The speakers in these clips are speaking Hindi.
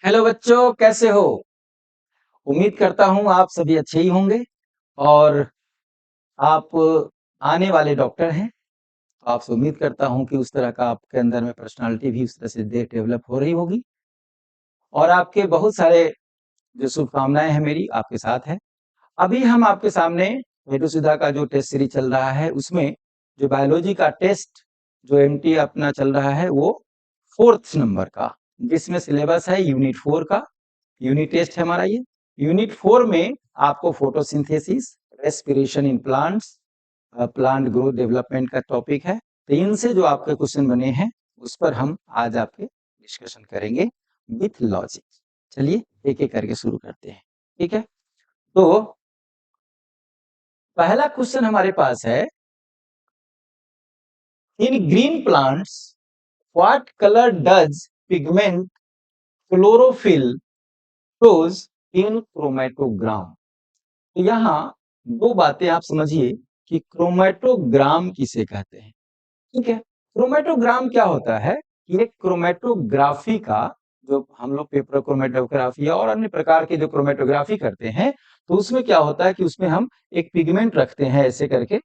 हेलो बच्चों, कैसे हो? उम्मीद करता हूँ आप सभी अच्छे ही होंगे और आप आने वाले डॉक्टर हैं। आपसे उम्मीद करता हूँ कि उस तरह का आपके अंदर में पर्सनालिटी भी उस तरह से डेवलप हो रही होगी और आपके बहुत सारे जो शुभकामनाएं हैं मेरी आपके साथ है। अभी हम आपके सामने मेडुसुधा का जो टेस्ट सीरीज चल रहा है उसमें जो बायोलॉजी का टेस्ट जो एमटी अपना चल रहा है वो 4th नंबर का, जिसमें सिलेबस है यूनिट 4 का। यूनिट टेस्ट है हमारा ये। यूनिट 4 में आपको photosynthesis, respiration in plants, plant growth development का टॉपिक है। तो इनसे जो आपके क्वेश्चन बने हैं उस पर हम आज आपके डिस्कशन करेंगे विथ लॉजिक। चलिए एक एक करके शुरू करते हैं, ठीक है। तो पहला क्वेश्चन हमारे पास है, इन green plants what colour does pigment chlorophyll shows in chromatogram. तो यहाँ दो बातें आप समझिए कि क्रोमेटोग्राम किसे कहते हैं, ठीक है। क्रोमेटोग्राम क्या होता है कि एक क्रोमेटोग्राफी का जो हम लोग पेपर क्रोमेटोग्राफी और अन्य प्रकार के जो क्रोमेटोग्राफी करते हैं तो उसमें क्या होता है कि उसमें हम एक पिगमेंट रखते हैं ऐसे करके,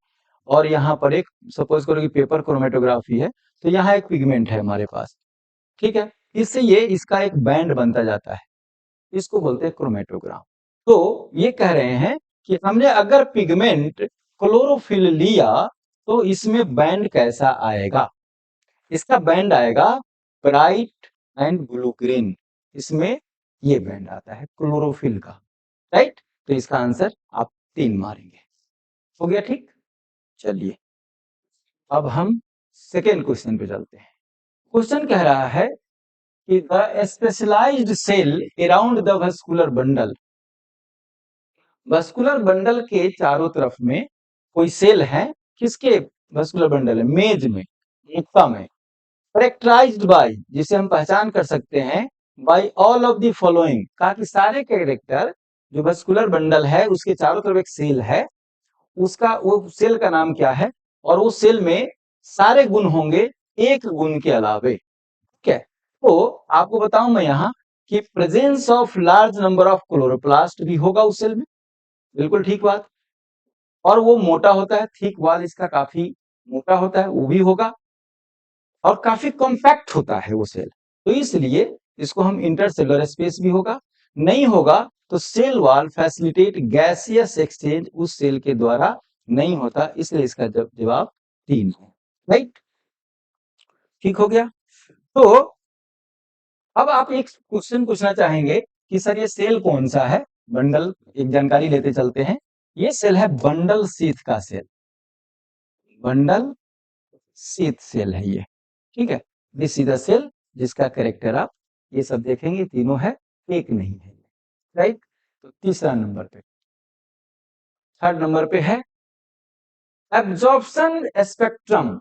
और यहाँ पर एक सपोज करो कि पेपर क्रोमेटोग्राफी है तो यहाँ एक पिगमेंट है हमारे पास, ठीक है। इससे ये इसका एक बैंड बनता जाता है, इसको बोलते हैं क्रोमेटोग्राम। तो ये कह रहे हैं कि हमने अगर पिगमेंट क्लोरोफिल लिया तो इसमें बैंड कैसा आएगा। इसका बैंड आएगा ब्राइट एंड ब्लू ग्रीन, इसमें ये बैंड आता है क्लोरोफिल का, राइट। तो इसका आंसर आप 3 मारेंगे। हो गया, ठीक। चलिए अब हम सेकेंड क्वेश्चन पे चलते हैं। क्वेश्चन कह रहा है कि the specialised cell around the vascular bundle, vascular bundle के चारों तरफ में कोई सेल है, किसके वस्कुलर बंडल है, मेज में, मुक्ता में, कैरेक्टराइज्ड बाय, जिसे हम पहचान कर सकते हैं by all of the following, कहा कि सारे कैरेक्टर जो वस्कुलर बंडल है उसके चारों तरफ एक सेल है, उसका वो सेल का नाम क्या है, और उस सेल में सारे गुण होंगे एक गुण के अलावे, ठीक है। तो आपको बताऊं मैं यहाँ कि presence of large number of chloroplast भी होगा उस सेल में, बिल्कुल ठीक बात। और वो मोटा होता है, थिक वॉल इसका काफी मोटा होता है, वो भी होगा, और काफी कॉम्पैक्ट होता है वो सेल, तो इसलिए इसको हम इंटरसेलुलर स्पेस भी होगा। नहीं होगा तो cell wall facilitate gaseous exchange उस सेल के द्वारा नहीं होता, इसलिए इसका जवाब 3 है, राइट। ठीक हो गया। तो अब आप एक क्वेश्चन पूछना चाहेंगे कि सर ये सेल कौन सा है, बंडल, एक जानकारी लेते चलते हैं। ये सेल है बंडल शीथ का सेल, बंडल शीथ सेल है ये, ठीक है। दिस इज द सेल जिसका कैरेक्टर आप ये सब देखेंगे तीनों है, एक नहीं है, राइट। तो तीसरा नंबर पे, थर्ड नंबर पे है absorption spectrum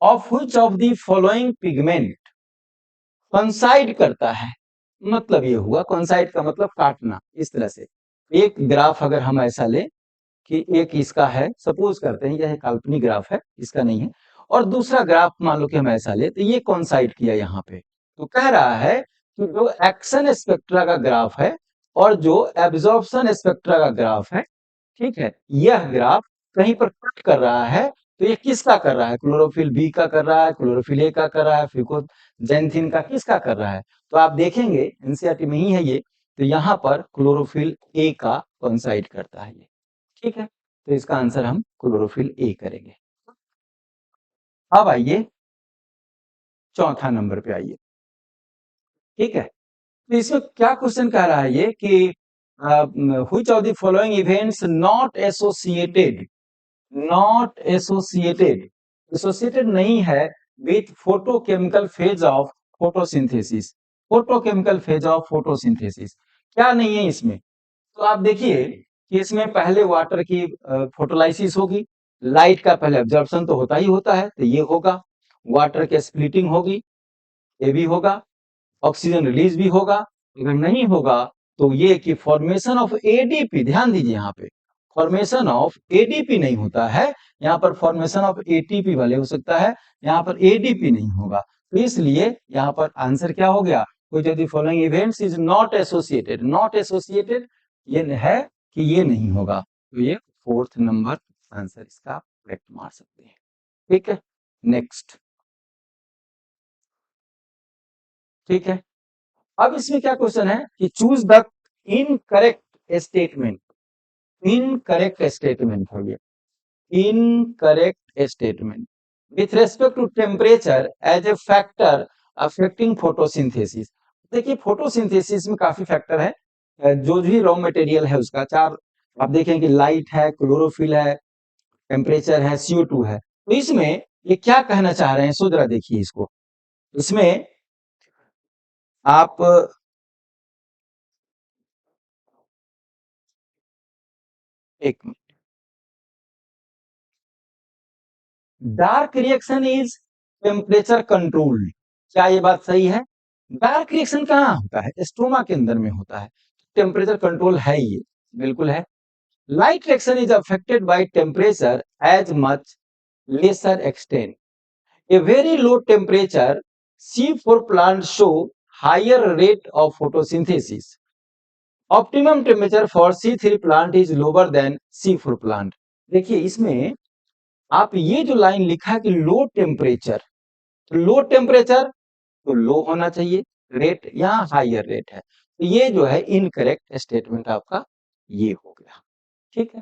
of which of the following pigment कंसाइड करता है। मतलब ये हुआ, कंसाइड का मतलब काटना, इस तरह से एक ग्राफ अगर हम ऐसा ले कि एक इसका है, सपोज करते हैं यह काल्पनिक ग्राफ है, इसका नहीं है, और दूसरा ग्राफ मान लो कि हम ऐसा ले तो ये कॉन्साइड किया यहाँ पे, तो कह रहा है कि जो एक्शन स्पेक्ट्रा का ग्राफ है और जो एब्जॉर्प्शन स्पेक्ट्रा का ग्राफ है, ठीक है, यह ग्राफ कहीं पर कट कर रहा है, तो ये किसका कर रहा है, क्लोरोफिल बी का कर रहा है, क्लोरोफिल ए का कर रहा है, फिकोजेंथिन का किसका कर रहा है। तो आप देखेंगे एनसीईआरटी में ही है ये, तो यहाँ पर क्लोरोफिल ए का कॉन्साइड करता है ये, ठीक है। तो इसका आंसर हम क्लोरोफिल ए करेंगे। अब आइए चौथा नंबर पे आइए, ठीक है। तो इसमें क्या क्वेश्चन कह रहा है ये कि which of the following events not associated, not associated, associated नहीं है with photochemical phase of photosynthesis, photochemical phase of photosynthesis क्या नहीं है इसमें। तो आप देखिए कि इसमें पहले वाटर की फोटोलाइसिस होगी, लाइट का पहले एब्जॉर्प्शन तो होता ही होता है, तो ये होगा, वाटर की स्प्लिटिंग होगी, ये भी होगा, ऑक्सीजन रिलीज भी होगा। अगर नहीं होगा तो ये कि फॉर्मेशन ऑफ एडीपी, ध्यान दीजिए यहाँ पे फॉर्मेशन ऑफ एडीपी नहीं होता है, यहाँ पर फॉर्मेशन ऑफ एटीपी वाले हो सकता है, यहाँ पर एडीपी नहीं होगा, तो इसलिए यहाँ पर आंसर क्या हो गया, which of the following events is not associated, not associated ये है कि ये नहीं होगा, तो ये 4th नंबर आंसर इसका करेक्ट मार सकते हैं। ठीक है, नेक्स्ट। ठीक है, अब इसमें क्या क्वेश्चन है कि choose the incorrect statement, incorrect statement हो गया, incorrect statement with respect to temperature as a factor affecting photosynthesis. देखिए फोटोसिंथेसिस में काफी फैक्टर है, जो भी रॉ मटेरियल है उसका चार, आप देखें कि लाइट है, क्लोरोफिल है, टेम्परेचर है, CO2 है। तो इसमें ये क्या कहना चाह रहे हैं, सो जरा देखिए इसको। इसमें आप एक dark reaction is temperature controlled, क्या ये बात सही है? डार्क रिएक्शन कहाँ होता है? स्ट्रोमा के अंदर में होता है, टेम्परेचर कंट्रोल है ये, बिल्कुल है। Light reaction is affected by temperature as much lesser extent, a very low temperature C4 plant show higher rate of photosynthesis, optimum temperature for C3 plant is lower than C4 plant. देखिए इसमें आप ये जो लाइन लिखा है कि लो टेम्परेचर, तो लो टेम्परेचर तो लो होना चाहिए, रेट यहाँ हायर रेट है, तो ये जो है इनकरेक्ट स्टेटमेंट आपका ये हो गया। ठीक है,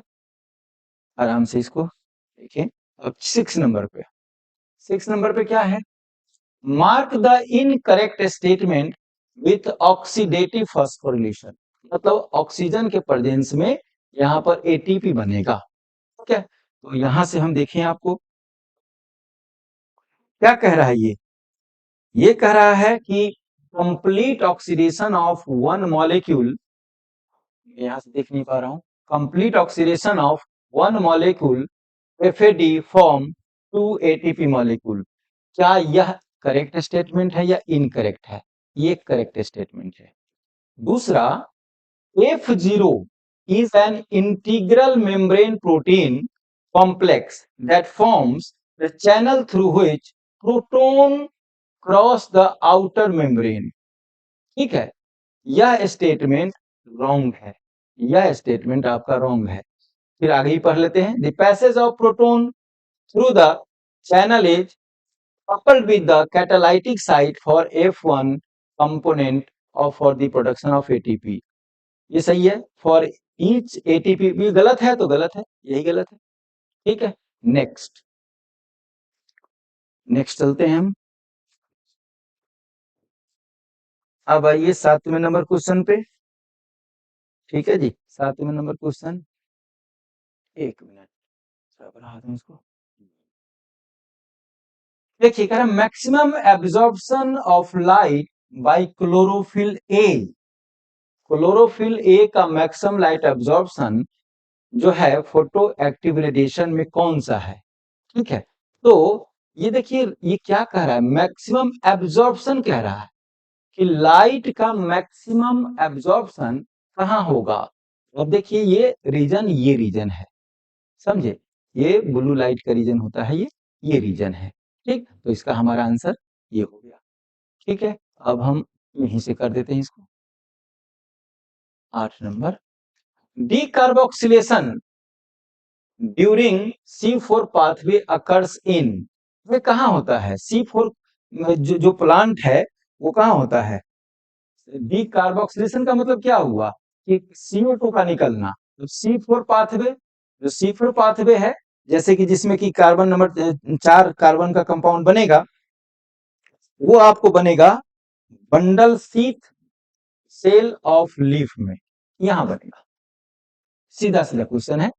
आराम से इसको देखिए। अब 6 नंबर पे, 6 नंबर पे क्या है? Mark the incorrect statement with oxidative phosphorylation, मतलब ऑक्सीजन के प्रेजेंस में यहाँ पर ATP बनेगा। ठीक है, तो यहां से हम देखें आपको क्या कह रहा है, ये कह रहा है कि complete oxidation of one molecule, यहां से देख नहीं पा रहा हूं, complete oxidation of one molecule FAD form 2 ATP molecule, क्या यह करेक्ट स्टेटमेंट है या इनकरेक्ट है? ये करेक्ट स्टेटमेंट है। दूसरा, F0 is an integral membrane protein complex that forms the channel through which proton cross the outer membrane। ठीक है, यह स्टेटमेंट रॉन्ग है, यह स्टेटमेंट आपका रॉन्ग है। फिर आगे ही पढ़ लेते हैं। The passage of proton through the channel is coupled with the catalytic site for F1 component of for the production of ATP। ये सही है, फॉर ईच ATP भी गलत है तो गलत है, यही गलत है। ठीक है, नेक्स्ट, नेक्स्ट चलते हैं हम। अब आइए 7वें नंबर क्वेश्चन पे। ठीक है जी, 7वें नंबर क्वेश्चन, एक मिनट बढ़ा दूं इसको। देखिए कह रहा है maximum absorption of light by chlorophyll A, chlorophyll A का मैक्सिमम लाइट एब्जॉर्प्शन जो है फोटो एक्टिव रेडिएशन में कौन सा है? ठीक है, तो ये देखिए ये क्या कह रहा है, मैक्सिमम एब्जॉर्प्शन कह रहा है कि लाइट का मैक्सिमम एब्जॉर्प्शन कहां होगा। अब देखिए ये रीजन है, समझे, ये ब्लू लाइट का रीजन होता है, ये रीजन है। ठीक, तो इसका हमारा आंसर ये हो गया। ठीक है, अब हम यहीं से कर देते हैं इसको। 8 number, decarboxylation during C4 pathway occurs in, वे कहाँ होता है? C4 जो प्लांट है वो कहाँ होता है? डीकार्बोक्सिलेशन का मतलब क्या हुआ कि CO2 का निकलना, तो C4 पाथवे, जो C4 पाथवे है जैसे कि जिसमें कि कार्बन नंबर 4 कार्बन का कंपाउंड बनेगा, वो आपको बनेगा bundle sheath cell of leaf में, यहां बनेगा। सीधा सीधा क्वेश्चन है।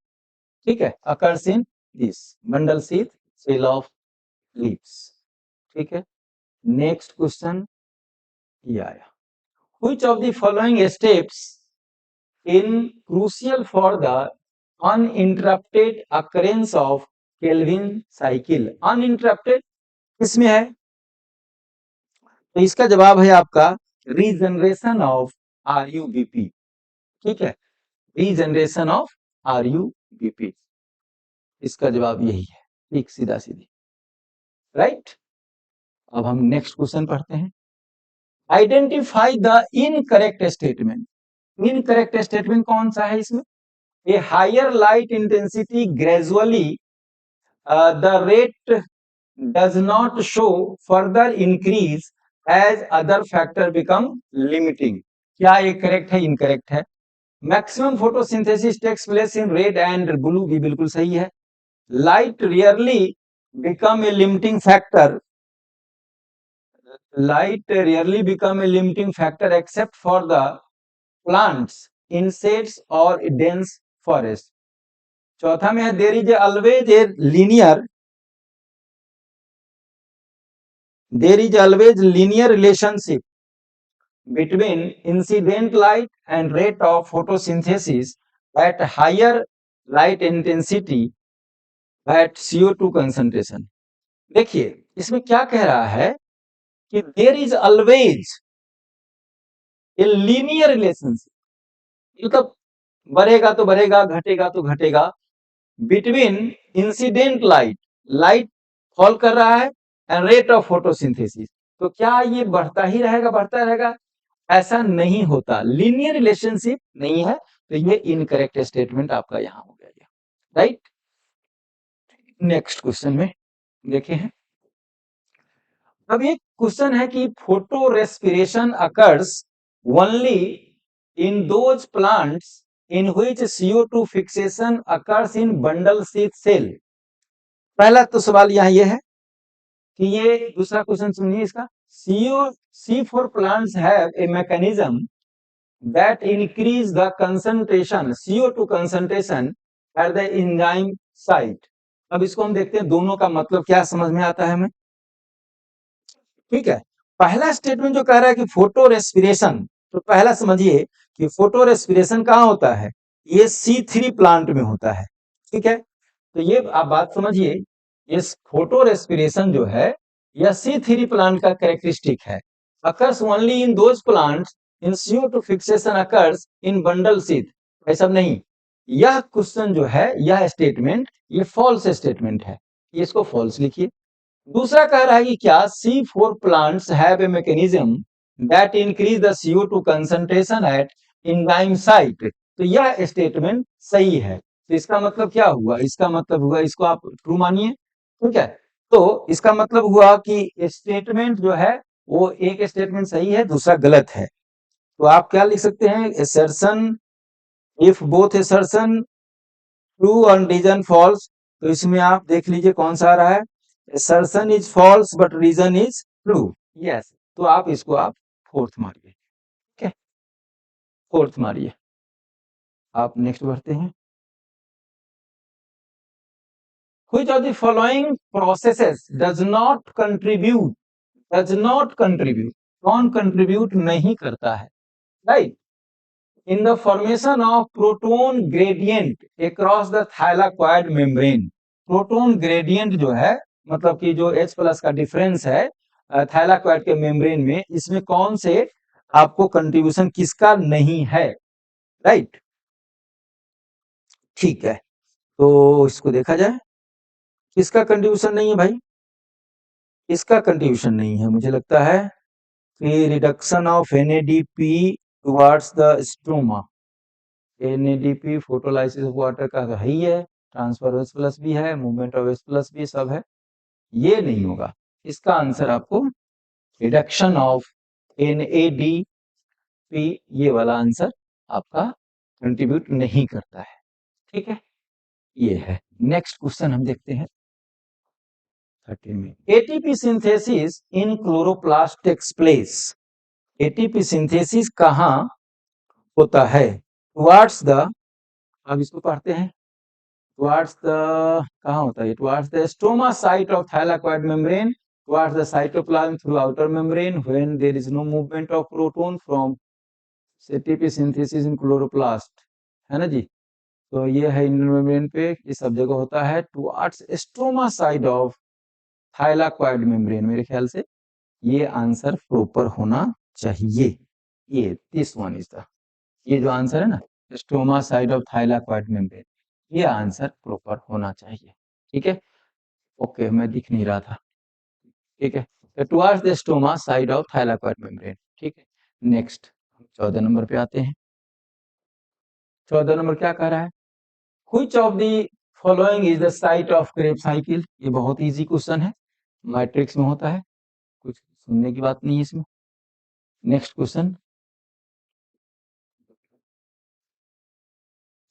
ठीक है, occurs in this bundle sheath cell of leaves. ठीक है, नेक्स्ट क्वेश्चन ये आया, which of the following steps in crucial for the uninterrupted occurrence of Calvin cycle, uninterrupted किसमें है? तो इसका जवाब है आपका रीजनरेशन ऑफ RUBP। ठीक है, रीजनरेशन ऑफ RUBP, इसका जवाब यही है। ठीक, सीधा सीधी, राइट। अब हम नेक्स्ट क्वेश्चन पढ़ते हैं। Identify the incorrect statement. Incorrect statement कौन सा है इसमें? A higher light intensity gradually the rate does not show further increase as other factor become limiting। क्या ये करेक्ट है? इनकरेक्ट है। Maximum photosynthesis takes place in red and blue भी बिल्कुल सही है। Light rarely become a limiting factor, light rarely become a limiting factor except for the plants insects or dense forest। चौथा में है there is always a linear, there is always linear relationship between incident light and rate of photosynthesis at higher light intensity at CO2 concentration। देखिए इसमें क्या कह रहा है कि there is always a linear relationship, मतलब बढ़ेगा तो बढ़ेगा, घटेगा तो घटेगा, between incident light, light fall कर रहा है, एंड रेट ऑफ फोटोसिंथेसिस। तो क्या ये बढ़ता ही रहेगा, बढ़ता रहेगा? ऐसा नहीं होता, लीनियर रिलेशनशिप नहीं है। तो ये इनकरेक्ट स्टेटमेंट आपका यहां हो गया, राइट। नेक्स्ट क्वेश्चन में देखे हैं। अब ये क्वेश्चन है कि photo respiration occurs only in those plants in which CO2 fixation occurs in bundle sheath cell। पहला तो सवाल यहाँ ये है कि ये दूसरा क्वेश्चन सुनिए इसका। C4 plants have a mechanism that increase the concentration CO2 concentration at the enzyme site। अब इसको हम देखते हैं दोनों का मतलब क्या समझ में आता है हमें। ठीक है, पहला स्टेटमेंट जो कह रहा है कि फोटो रेस्पिरेशन, तो पहला समझिए कि फोटो रेस्पिरेशन कहाँ होता है? ये C3 प्लांट में होता है। ठीक है, तो ये आप बात समझिए, इस फोटो रेस्पिरेशन जो है यह C3 प्लांट का कैरेक्टरिस्टिक है। Occurs only in those plants in CO2 fixation occurs in bundle sheath. ऐसा नहीं, यह क्वेश्चन जो है, यह स्टेटमेंट ये फॉल्स स्टेटमेंट है, इसको फॉल्स लिखिए। दूसरा कह रहा है कि क्या C4 plants have a mechanism that increase the CO2 concentration at enzyme site। तो यह स्टेटमेंट सही है। तो इसका मतलब क्या हुआ? इसका मतलब हुआ, इसको आप ट्रू मानिए। ठीक है, तो इसका मतलब हुआ कि स्टेटमेंट जो है वो एक स्टेटमेंट सही है, दूसरा गलत है। तो आप क्या लिख सकते हैं? assertion if both assertion true and reason false। तो इसमें आप देख लीजिए कौन सा आ रहा है। assertion is false but reason is true। yes, तो आप इसको आप फोर्थ मारिए। ठीक है, फोर्थ मारिए। आप नेक्स्ट बढ़ते हैं। Which of the following processes does not contribute, does not contribute, कौन कंट्रीब्यूट नहीं करता है? Right, in the formation of proton gradient across the thylakoid membrane। Proton gradient जो है, मतलब कि जो H प्लस का डिफरेंस है थाइलाकोइड के मेम्ब्रेन में, इसमें कौन से आपको कंट्रीब्यूशन किसका नहीं है? राइट, ठीक है, तो इसको देखा जाए किसका कंट्रीब्यूशन नहीं है भाई? इसका कंट्रीब्यूशन नहीं है, मुझे लगता है कि reduction of NADP towards the stroma. NADP photolysis of water का है ही है, ट्रांसफर H प्लस भी है, मूवमेंट ऑफ H प्लस भी सब है, ये नहीं होगा। इसका आंसर आपको रिडक्शन ऑफ NADP, ये वाला आंसर आपका कंट्रीब्यूट नहीं करता है। ठीक है, ये है। नेक्स्ट क्वेश्चन हम देखते हैं 13 में। ATP synthesis in chloroplast takes place. ATP synthesis कहाँ होता है? टुवर्ड्स द, अब इसको पढ़ते हैं, towards the, कहाँ होता है? towards the stroma site of thylakoid membrane, towards the cytoplasm through outer membrane when there is no movement of proton from ATP synthesis in chloroplast। है ना जी, तो ये है इंटर मेम्ब्रेन पे, ये सब जगह होता है। towards stroma side of thylakoid membrane, मेरे ख्याल से ये आंसर प्रॉपर होना चाहिए। ये दिस वन इज द, ये जो आंसर है ना, stoma side of thylakoid membrane, ये आंसर प्रॉपर होना चाहिए। ठीक है, ओके, मैं दिख नहीं रहा था। ठीक है, towards the stoma side of thylakoid membrane. ठीक है। नेक्स्ट 14 नंबर पे आते हैं। 14 नंबर क्या कह रहा है? Which of the following is the site of Krebs cycle? ये बहुत इजी क्वेश्चन है, मैट्रिक्स में होता है, कुछ सुनने की बात नहीं है इसमें। Next question,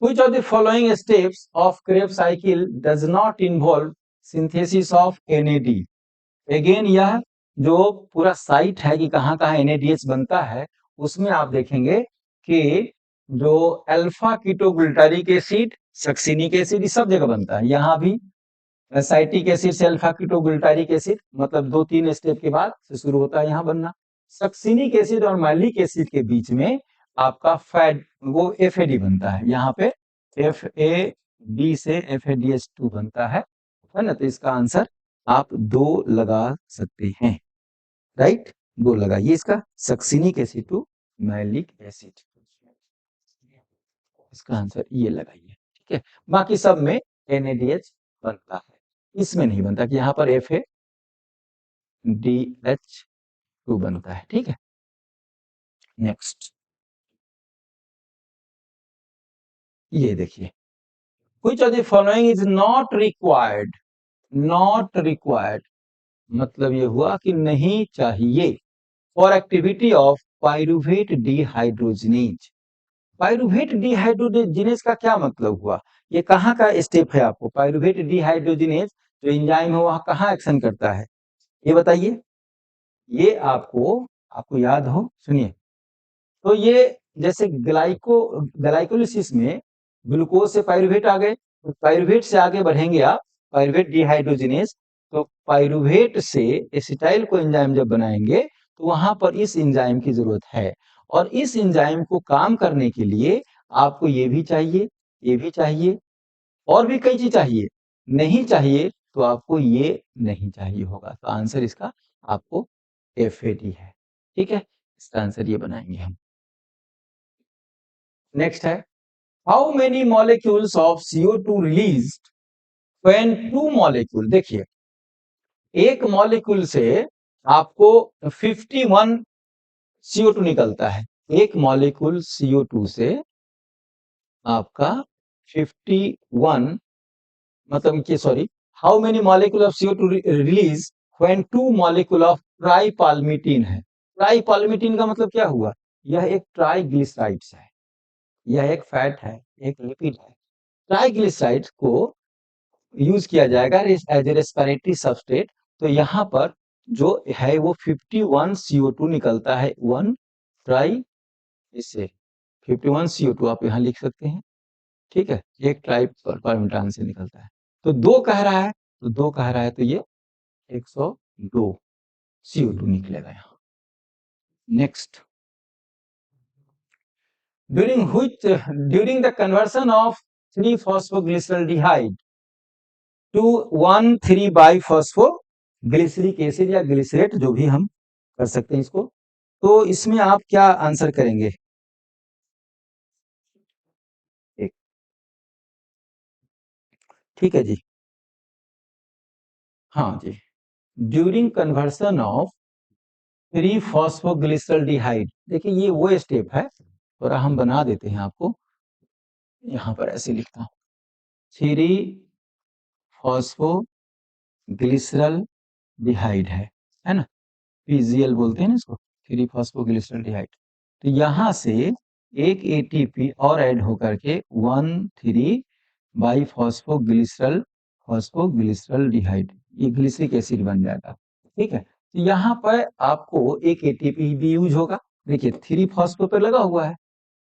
Which of the following steps of Krebs cycle does not involve synthesis of NAD? Again यह जो पूरा साइट है कि कहाँ कहाँ NADH बनता है, उसमें आप देखेंगे कि जो alpha ketoglutaric acid, succinic acid, सब जगह बनता है। यहाँ भी साइटिक एसिड से अल्फा कीटोग्लूटारिक एसिड, मतलब 2-3 स्टेप के बाद से शुरू होता है यहाँ बनना। सक्सिनिक एसिड और मैलिक एसिड के बीच में आपका फैट वो FAD बनता है, यहाँ पे FAD से FADH2 बनता है ना। तो इसका आंसर आप 2 लगा सकते हैं, राइट, 2 लगाइए इसका, succinic acid to malic acid, इसका आंसर ये लगाइए, ठीक है। बाकी सब में NADH बनता है, इसमें नहीं बनता कि यहाँ पर FADH2 बनता है, ठीक है। नेक्स्ट ये देखिए, Which of the following is not required? Not required मतलब ये हुआ कि नहीं चाहिए for activity of pyruvate dehydrogenase. Pyruvate dehydrogenase का क्या मतलब हुआ? ये कहाँ का स्टेप है? आपको पाइरुवेट डिहाइड्रोजिनेज जो एंजाइम है वह कहाँ एक्शन करता है, ये बताइए। ये आपको याद हो, सुनिए। तो ये जैसे ग्लाइकोलिसिस में ग्लूकोज से पाइरुवेट आ गए, तो पाइरुवेट से आगे बढ़ेंगे आप, पाइरुवेट डिहाइड्रोजिनेज, तो पाइरुवेट से एसिटाइल को एंजाइम जब बनाएंगे तो वहां पर इस एंजाइम की जरूरत है। और इस एंजाइम को काम करने के लिए आपको ये भी चाहिए, ये भी चाहिए, और भी कई चीज चाहिए। नहीं चाहिए तो आपको ये नहीं चाहिए होगा, तो आंसर इसका आपको FAD है, ठीक है। इसका आंसर ये बनाएंगे हम। नेक्स्ट है, how many molecules of CO2 released when 2 molecule, देखिए एक मॉलिक्यूल से आपको 51 CO2 निकलता है, एक मॉलिक्यूल CO2 से आपका 51 मतलब कि sorry, how many molecule of CO2 release when 2 molecule of tripalmitin है। ट्राइपाल्मिटीन का मतलब क्या हुआ? यह एक ट्राइग्लिसराइड्स है, यह एक फैट है, एक लिपिड है। ट्राइग्लिसराइड को यूज किया जाएगा एज ए रेस्पिरेटरी सबस्ट्रेट। तो यहाँ पर जो है वो 51 CO2 निकलता है, 1 ट्राई, इससे 51 CO2 आप यहाँ लिख सकते हैं, ठीक है। एक ट्राइपाल्मिटान से निकलता है, तो 2 कह रहा है, तो 2 कह रहा है, तो ये 102 CO2 निकलेगा यहाँ। Next, during the conversion of 3-phosphoglyceraldehyde to 1,3-biphosphoglyceric acid या ग्लिसरेट, जो भी हम कर सकते हैं इसको, तो इसमें आप क्या आंसर करेंगे? एक, ठीक है जी, हाँ जी, ड्यूरिंग कन्वर्सन ऑफ 3-phosphoglyceraldehyde, देखिए ये वो स्टेप है, थोड़ा हम बना देते हैं आपको, यहाँ पर ऐसे लिखता हूँ, 3-phosphoglyceraldehyde है ना, PGL बोलते हैं ना इसको, 3-phosphoglyceraldehyde। तो यहाँ से एक ATP और ऐड होकर के 1,3-बाइफॉस्फोग्लिसरल ये ग्लिसरिक एसिड बन जाएगा, ठीक है। तो यहाँ पर आपको एक ATP भी यूज होगा, देखिए 3-फॉस्फो पे लगा हुआ है,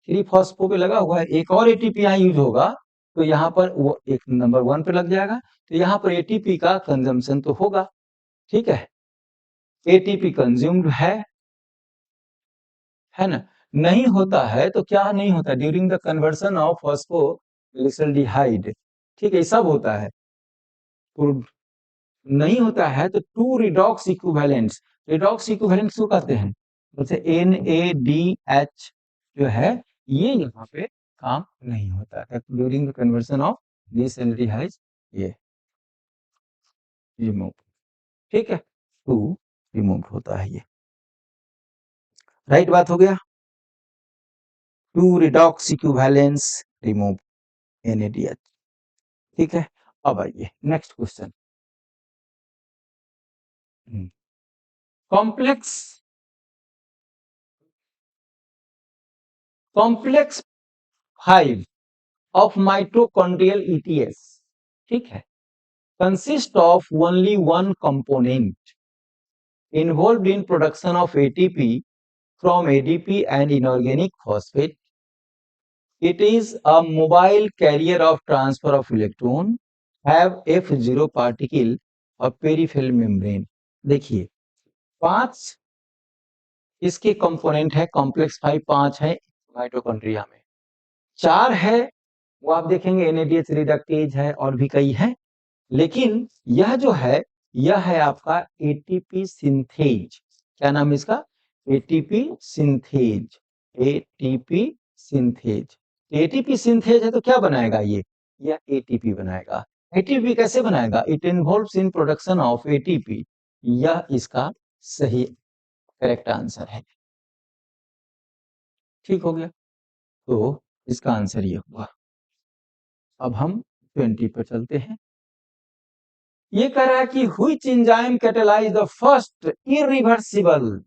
3-फॉस्फो पे लगा हुआ है, एक और ATP यहाँ यूज होगा, तो यहाँ पर वो एक नंबर 1 पे लग जाएगा, तो यहाँ पर ATP का कंजम्पशन तो होगा, ठीक है। ATP कंज्यूम्ड है ना। नहीं होता है तो क्या नहीं होता? During the conversion of phosphoglyceraldehyde, ठीक है, सब होता है। तो नहीं होता है तो 2 रिडॉक्स इक्विवेलेंट्स, रिडॉक्स इक्विवेलेंट्स को कहते हैं, जैसे NADH जो है, ये यहाँ पे काम नहीं होता है during the conversion of glyceraldehyde, ये रिमूव, ठीक है, 2 रिमूव होता है ये। राइट बात हो गया। Two redox equivalence remove NADH। ठीक है, अब आइए next question. Complex complex 5 of mitochondrial ETS, ठीक है, consist of only one component involved in production of ATP from ADP and inorganic phosphate. It is a mobile carrier of transfer of electron, have F0 particle और पेरिफेरल मेम्ब्रेन। देखिए 5 इसके कंपोनेंट है, कॉम्प्लेक्स 5 5 है माइटोकॉन्ड्रिया में, 4 है वो आप देखेंगे NADH रिडक्टेज है और भी कई है, लेकिन यह जो है यह है आपका ATP सिंथेज। क्या नाम है इसका? ATP synthase. ATP synthase. ATP synthase है तो क्या बनाएगा ये? यह ATP बनाएगा। ATP कैसे बनाएगा? It involves in production of ATP। यह इसका सही करेक्ट आंसर है। ठीक हो गया, तो इसका आंसर ये हुआ। अब हम 20 पर चलते हैं। ये कह रहा है कि which enzyme catalyse the first irreversible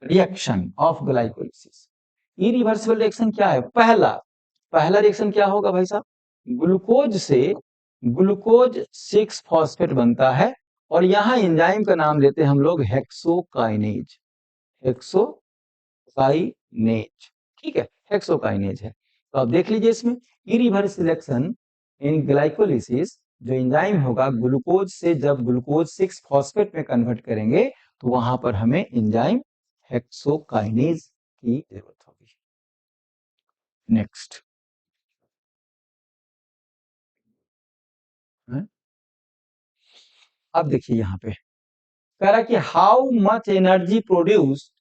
reaction of glycolysis. Irreversible reaction क्या है? पहला रिएक्शन क्या होगा भाई साहब? ग्लूकोज से ग्लूकोज 6 फॉस्फेट बनता है और यहां एंजाइम का नाम लेते हैं हम लोग हेक्सोकाइनेज। हेक्सोकाइनेज, ठीक है, हेक्सोकाइनेज है। तो आप देख लीजिए इसमें इरिवर्सिबल रिएक्शन इन ग्लाइकोलिसिस, जो एंजाइम होगा ग्लूकोज से जब ग्लूकोज 6 फॉस्फेट में कन्वर्ट करेंगे तो वहां पर हमें एंजाइम हेक्सोकाइनेज की जरूरत होगी। नेक्स्ट, अब देखिए यहां पे कह रहा कि how much energy produce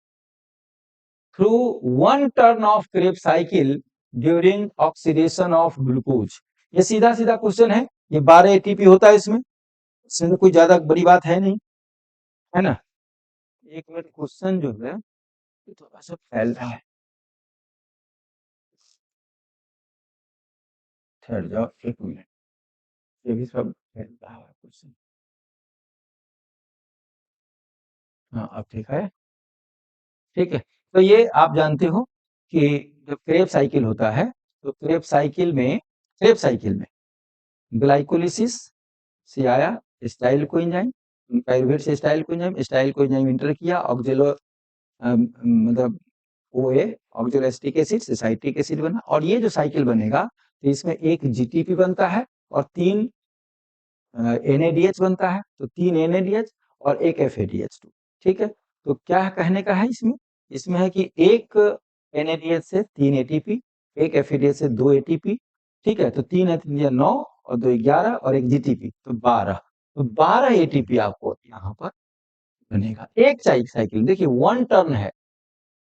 through one turn off Krebs cycle during oxidation of glucose. ये सीधा सीधा क्वेश्चन है, ये 12 ATP होता है इसमें तो कोई ज्यादा बड़ी बात है नहीं, है ना। एक मिनट, क्वेश्चन जो है थोड़ा सा फैल रहा है, ठहर जाओ एक मिनट, ये भी सब फैल रहा है क्वेश्चन। हाँ अब ठीक है, ठीक है। तो ये आप जानते हो कि जब क्रेब साइकिल होता है तो क्रेब साइकिल में ग्लाइकोलिसिस से आया स्टाइल कोएंजाइम, पाइरुवेट से स्टाइल कोएंजाइम इंटर किया, ऑक्जेलो मतलब OA ऑक्जेलो एसिटिक एसिड से साइट्रिक एसिड बना, और ये जो साइकिल बनेगा तो इसमें एक GTP बनता है और 3 NADH बनता है, तो 3 NADH और एक FADH2। ठीक है, तो क्या कहने का है इसमें? इसमें है कि एक NADH से 3 ATP, एक FADH से 2 ATP, ठीक है, तो 3 है 9 और 2 11 और एक GTP, तो 12, तो 12 ATP आपको यहाँ पर बनेगा। एक साइकिल देखिए 1 टर्न है,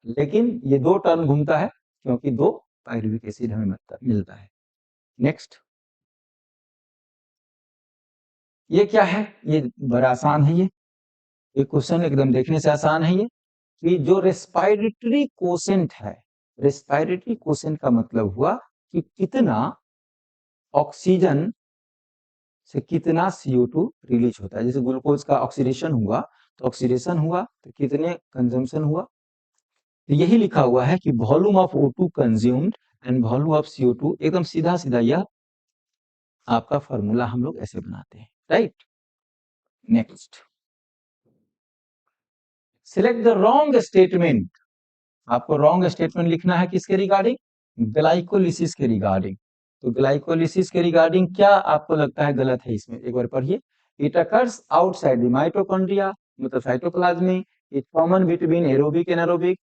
लेकिन ये 2 टर्न घूमता है क्योंकि 2 पायरुविक एसिड हमें मिलता है। नेक्स्ट, ये क्या है? ये बड़ा आसान है, ये क्वेश्चन एकदम देखने से आसान है। ये कि जो रेस्पिरेटरी कोसेंट है, रेस्पिरेटरी कोसेंट का मतलब हुआ कि कितना ऑक्सीजन से कितना CO2 रिलीज होता है। जैसे ग्लूकोज का ऑक्सीडेशन हुआ तो कितने कंजम्पशन हुआ, तो यही लिखा हुआ है कि volume of O2 consumed and volume of CO2। एकदम सीधा सीधा यह आपका फॉर्मूला हम लोग ऐसे बनाते हैं, right. Next, select the wrong statement. आपको रॉन्ग स्टेटमेंट लिखना है किसके रिगार्डिंग? ग्लाइकोलिसिस के रिगार्डिंग। तो ग्लाइकोलिसिस के रिगार्डिंग क्या आपको लगता है गलत है इसमें? एक बार पढ़िए। It occurs outside the mitochondria, मतलब साइटोप्लाज्म में। It common between aerobic and aerobic,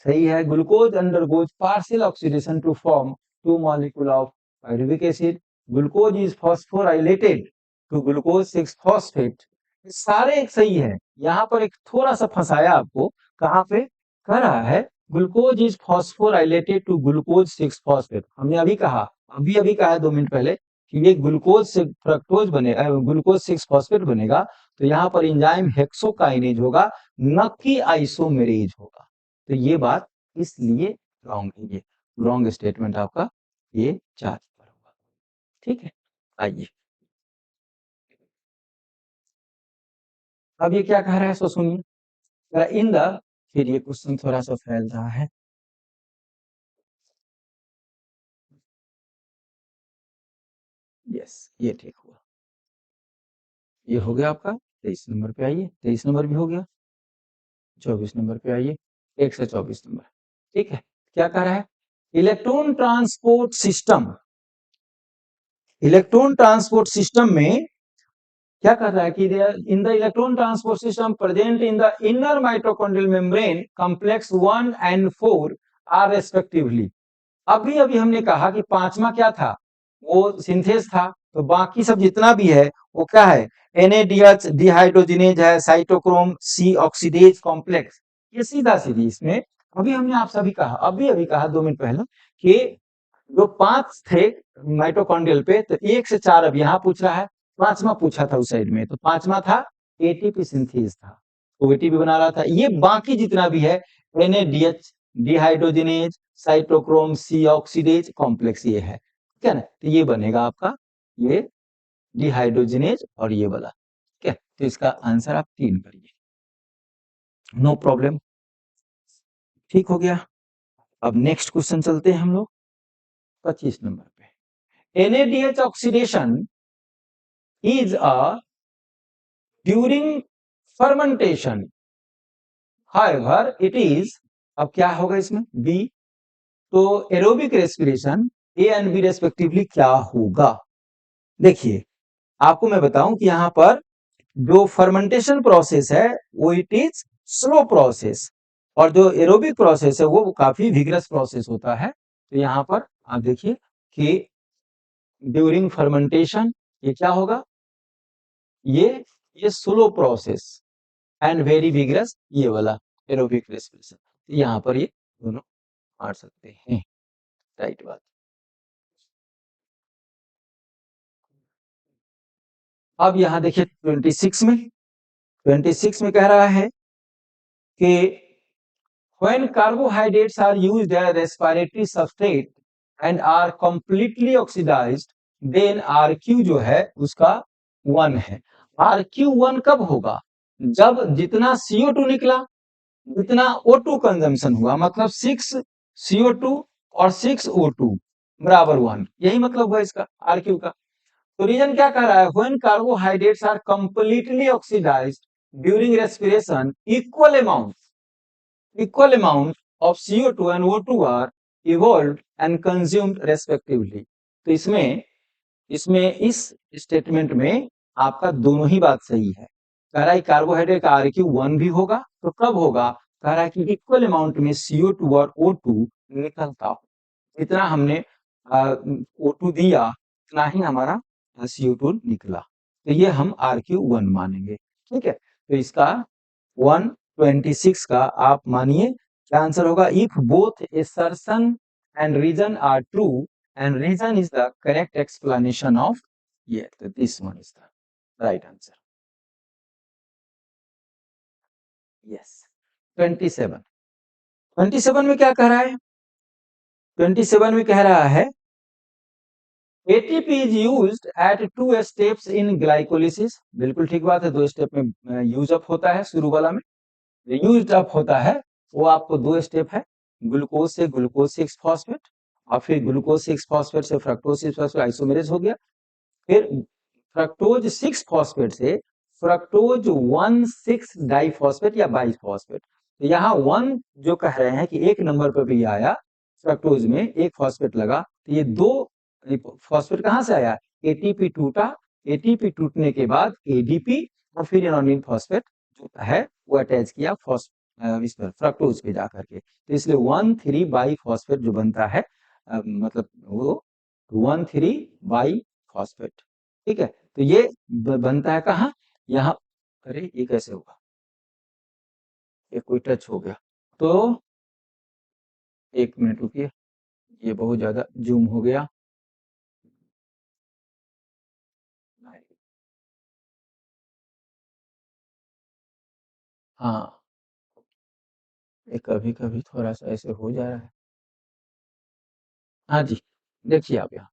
सही है। Glucose undergoes partial oxidation to form 2 molecule of pyruvic acid. Glucose is phosphorylated to glucose 6 phosphate. सारे एक सही है, यहाँ पर एक थोड़ा सा फंसाया आपको। कहाँ पे कह रहा है? Glucose is phosphorylated to glucose 6 phosphate. हमने अभी कहा, अभी कहा 2 मिनट पहले कि ये ग्लूकोज से फ्रक्टोज बनेगा, ग्लूकोज 6 फॉस्फेट बनेगा तो यहाँ पर एंजाइम हेक्सोकाइनेज होगा, न कि आइसोमेरेज होगा। तो ये बात इसलिए रॉन्ग है, ये रॉन्ग स्टेटमेंट आपका ये 4 पर होगा। ठीक है, आइए अब ये क्या कह रहा है सो सुनिए। इन द, फिर ये क्वेश्चन थोड़ा सा फैल रहा है। यस, ये ठीक हुआ, ये हो गया आपका 23 नंबर पे। आइए 23 नंबर भी हो गया, 24 नंबर पे आइए, 124 नंबर। ठीक है, क्या कह रहा है, electron transport system, electron transport system में क्या कर रहा है कि in the electron transport system present in the inner mitochondrial membrane complex 1 and 4 are respectively. अभी अभी हमने कहा कि पांचवा क्या था, वो सिंथेस था, तो बाकी सब जितना भी है वो क्या है, NADH डिहाइड्रोजिनेज है, साइटोक्रोम सी ऑक्सीडेज कॉम्प्लेक्स, ये सीधा सीधी इसमें अभी हमने आप सभी कहा, अभी अभी कहा 2 मिनट पहले कि जो 5 थे माइटोकॉन्ड्रियल पे, तो 1 से 4 अब यहाँ पूछ रहा है, पांचवा पूछा था उस साइड में, तो पांचवा था एटीपी सिंथेस था, तो एटीपी बना रहा था। ये बाकी जितना भी है NADH dehydrogenase cytochrome c oxidase complex ये है, ठीक है ना, तो ये बनेगा आपका ये डिहाइड्रोजिनेज और ये वाला, ठीक है। तो इसका आंसर आप 3 करिए, नो प्रॉब्लम, ठीक हो गया। अब नेक्स्ट क्वेश्चन चलते हैं हम लोग 25 नंबर पे। NADH oxidation is a during fermentation, however it is, अब क्या होगा इसमें बी, तो aerobic respiration A and B respectively क्या होगा। देखिए आपको मैं बताऊं कि यहाँ पर जो फर्मेंटेशन प्रोसेस है वो इट इज स्लो प्रोसेस, और जो एरोबिक प्रोसेस है वो काफी विग्रस प्रोसेस होता है। तो यहाँ पर आप देखिए कि ड्यूरिंग फर्मेंटेशन ये क्या होगा, ये slow process and very vigorous ये वाला एरोबिक रेस्पिरेशन, यहाँ पर ये दोनों मार सकते हैं, राइट बात। अब यहाँ देखिए 26 में कह रहा है कि when carbohydrates are used as respiratory substrate and are completely oxidized then RQ जो है उसका 1 है। RQ1 कब होगा, जब जितना CO2 निकला उतना O2 कंजम्पशन हुआ, मतलब 6 CO2 और 6 O2 बराबर 1, यही मतलब हुआ इसका RQ का। तो रीजन क्या कह रहा है, when carbohydrates are completely oxidised during respiration equal amount of CO2 and O2 are evolved and consumed respectively। तो इसमें इस स्टेटमेंट में आपका दोनों ही बात सही है। कह रहा है कार्बोहाइड्रेट का RQ1 भी होगा, तो कब होगा, कह रहा है कि इक्वल अमाउंट में CO2 और O2 निकलता हो, जितना हमने O2 दिया उतना ही हमारा CO2 निकला, तो ये हम RQ1 मानेंगे, ठीक है। तो इसका 126 का आप मानिए क्या आंसर होगा, if both assertion and reason are true and reason is the correct explanation of ये, तो this one is the right answer। yes 27 में क्या कह रहा है, 27 में कह रहा है ATP is used at 2 steps in glycolysis। बिल्कुल ठीक बात है, 2 स्टेप में यूज अप होता है, शुरू वाला में यूज अप होता है, वो आपको 2 स्टेप है, ग्लूकोज से ग्लूकोज 6 फॉस्फेट और फिर ग्लूकोज 6 फॉस्फेट से फ्रक्टोज 6 फॉस्फेट आइसोमेरेज हो गया, फिर फ्रक्टोज 6 फॉस्फेट से फ्रक्टोज 1,6 डाइफॉस्फेट या बाइफॉस्फेट। तो यहाँ 1 जो कह रहे हैं कि एक नंबर पर भी आया, फ्रक्टोज में एक फॉस्फेट लगा, तो ये 2 फॉस्फेट कहां से आया, एटीपी टूटा, एटीपी टूटने के बाद एडीपी और फिर एनोनिन फॉस्फेट जो है वो अटैच किया इस पर फ्रक्टोज पे जाकर के, तो इसलिए 1,3 बाई फॉस्फेट जो बनता है, मतलब वो 1,3 बाई फॉस्फेट, ठीक है। तो ये बनता है कहाँ, यहाँ, अरे ये कैसे होगा, ये कोई टच हो गया, तो 1 मिनट रुकिए, ये बहुत ज्यादा जूम हो गया, हाँ, ये कभी कभी थोड़ा सा ऐसे हो जा रहा है। हाँ जी, देखिए आप यहाँ,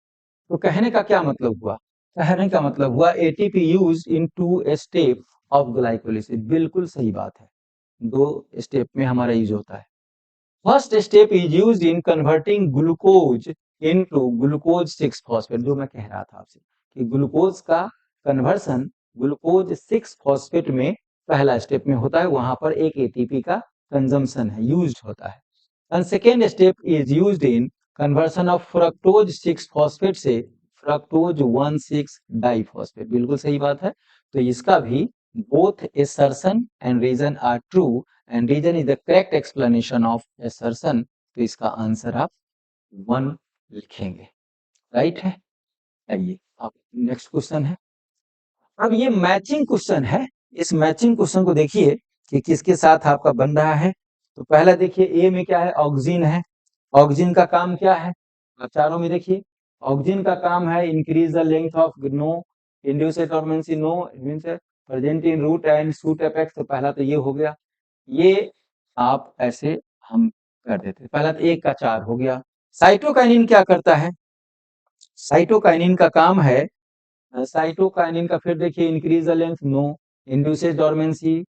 तो कहने का क्या मतलब हुआ? कहने का मतलब हुआ ATP use in two step of glycolysis. बिल्कुल सही बात है, दो स्टेप में हमारा यूज होता है। First step is use in converting glucose into glucose 6 phosphate, जो मैं कह रहा था आपसे कि ग्लूकोज का कन्वर्सन ग्लूकोज 6 फॉस्फेट में पहला स्टेप में होता है, वहां पर एक एटीपी का कंजम्पशन है, यूज होता है। And second step is use in conversion of fructose 6 phosphate से फ्रक्टोज 1,6 डाइफॉस्फेट। बिल्कुल सही बात है, तो इसका भी both assertion and reason are true and reason is the correct explanation of assertion, तो इसका आंसर आप 1 लिखेंगे, राइट है। आइए अब नेक्स्ट क्वेश्चन है। अब ये मैचिंग क्वेश्चन है, इस मैचिंग क्वेश्चन को देखिए कि किसके साथ आपका बन रहा है। तो पहला देखिए ए में क्या है, ऑक्सीजन है। ऑक्सीजन का काम क्या है, आप चारों में देखिए। ऑक्सीजन का काम है increase the length of no, induce dormancy no means present in root and shoot apex. तो पहला तो ये हो गया, ये आप ऐसे हम कर देते, पहला तो एक का 4 हो गया। साइटोकाइनिन क्या करता है, साइटोकाइनिन का काम है, साइटोकाइनिन का फिर देखिए increase the length no, induces dormancy,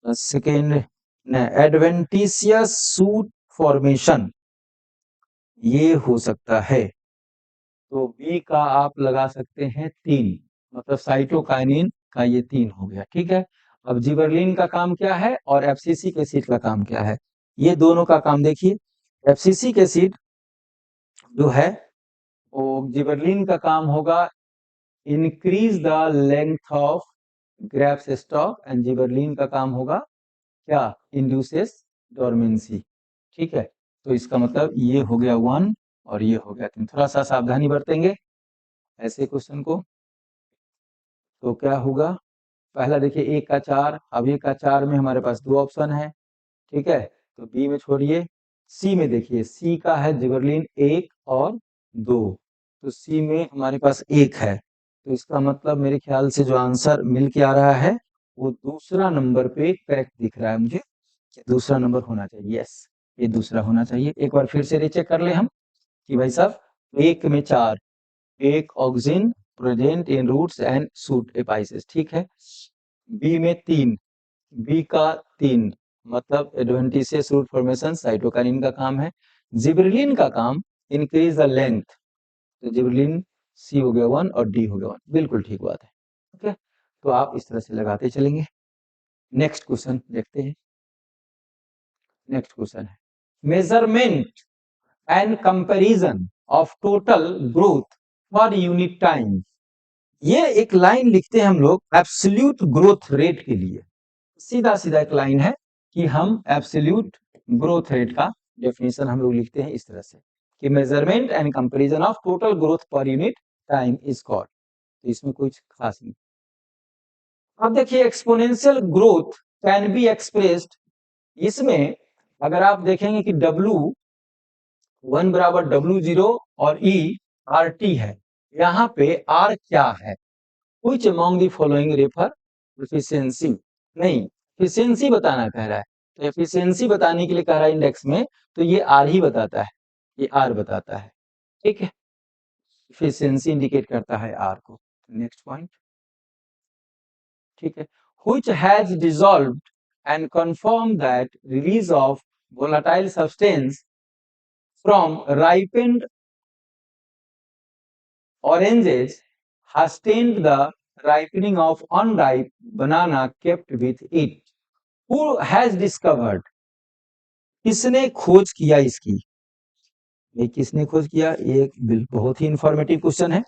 second adventitious shoot formation, ये हो सकता है। तो बी का आप लगा सकते हैं 3, मतलब साइटोकाइनिन का ये 3 हो गया, ठीक है। अब जिबरलिन का काम क्या है और एफसीसी एसिड का काम क्या है, ये दोनों का काम देखिए। एफसीसी एसिड जो है वो जिबरलिन का काम होगा increase the length of grapes stock and gibberellin का काम होगा क्या, इंड्यूसेस डोर्मेंसी, ठीक है। तो इसका मतलब ये हो गया 1 और ये हो गया 3। थोड़ा सा सावधानी बरतेंगे ऐसे क्वेश्चन को। तो क्या होगा, पहला देखिए एक का 4, अब एक का 4 में हमारे पास 2 ऑप्शन है, ठीक है। तो बी में छोड़िए, सी में देखिए, सी का है जिबरलिन 1 और 2, तो सी में हमारे पास 1 है। तो इसका मतलब मेरे ख्याल से जो आंसर मिल के आ रहा है वो दूसरा नंबर पे करेक्ट दिख रहा है मुझे, कि दूसरा नंबर होना चाहिए। यस, ये दूसरा होना चाहिए। एक बार फिर से रीचेक कर ले हम कि भाई साहब 1 में 4, एक auxin present in roots and shoot apices, ठीक है। बी में 3, बी का 3 मतलब एडवेंटिशियस रूट फॉर्मेशन, साइटोकाइनिन का काम है। जिबरेलिन का काम इंक्रीज द लेंथ, तो जिबरेलिन सी हो गया 1 और डी हो गया 1, बिल्कुल ठीक बात है। ओके, तो आप इस तरह से लगाते चलेंगे। नेक्स्ट क्वेश्चन देखते हैं। नेक्स्ट क्वेश्चन है measurement and comparison of total growth for unit time. ये एक लाइन लिखते हैं हम लोग एब्सोल्यूट ग्रोथ रेट के लिए, सीधा सीधा एक लाइन है कि हम एब्सोल्यूट ग्रोथ रेट का डेफिनेशन हम लोग लिखते हैं इस तरह से कि measurement and comparison of total growth per unit time is called. तो इसमें कुछ खास नहीं। अब देखिए exponential growth can be expressed, इसमें अगर आप देखेंगे कि W1 बराबर W0 और E RT है, यहाँ पे R क्या है, Which among the following refer efficiency, नहीं efficiency बताना कह रहा है, तो efficiency बताने के लिए कह रहा है इंडेक्स में, तो ये R ही बताता है, ये R बताता है, ठीक है। efficiency इंडिकेट करता है R को। नेक्स्ट पॉइंट, ठीक है। Which has dissolved and confirmed that release of volatile substance from ripened oranges has stained the ripening of unripe banana kept with it. Who has discovered, किसने खोज किया इसकी, ये किसने खोज किया, ये बहुत ही इंफॉर्मेटिव क्वेश्चन है।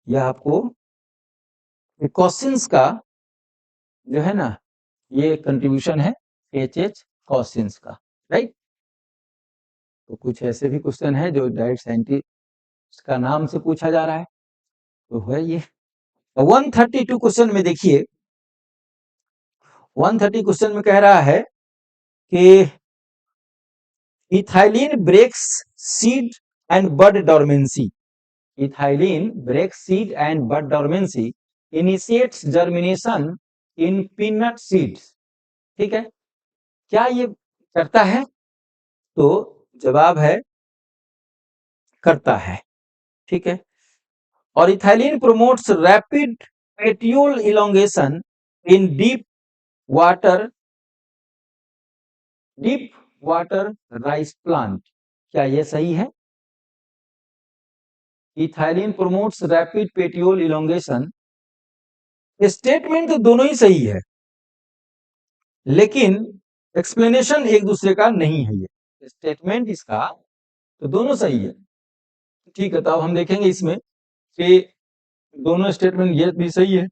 यह आपको क्वेश्चंस का जो है ना, ये कंट्रीब्यूशन है एच क्वेश्चंस का, राइट। तो कुछ ऐसे भी क्वेश्चन है जो डायरेक्ट साइंटिस्ट का नाम से पूछा जा रहा है, तो है ये 132 क्वेश्चन में देखिए, 130 क्वेश्चन में कह रहा है कि ethylene breaks seed and bud dormancy, ethylene breaks seed and bud dormancy, initiates germination in peanut seeds, ठीक है, क्या ये करता है? तो जवाब है करता है, ठीक है। और ethylene promotes rapid petiole elongation in water deep water rice plant, क्या यह सही है? Ethylene promotes rapid petiole elongation, statement तो दोनों ही सही है, लेकिन एक्सप्लेनेशन एक दूसरे का नहीं है। ये स्टेटमेंट इसका तो दोनों सही है, ठीक है। तो अब हम देखेंगे इसमें कि दोनों स्टेटमेंट, ये भी सही है,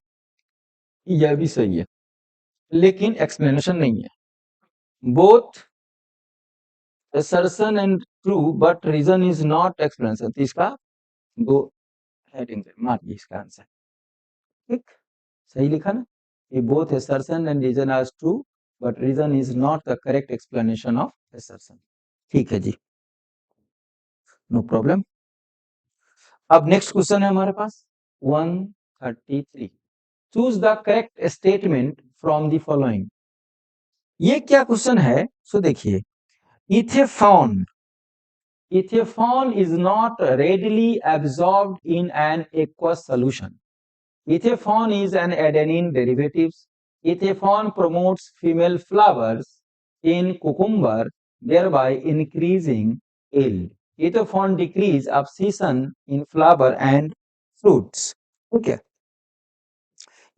यह भी सही है, लेकिन एक्सप्लेनेशन नहीं है। Both assertion and true but reason is not explanation, तो इसका दो हेडिंग मारिए इसका आंसर, ठीक, सही लिखा ना? ये both assertion and reason are true but reason is not the correct explanation of assertion, ठीक है जी, नो प्रॉब्लम। अब नेक्स्ट क्वेश्चन है हमारे पास 133, choose the correct statement from the following. ये क्या क्वेश्चन है? सो देखिए, इथेफॉन, इथेफॉन is not readily absorbed in an aqueous solution. Ithephon is an adenine derivative. Ithephon promotes female flowers in cucumber, thereby increasing yield. Ithephon decrease abscission in flower and fruits. ठीक है,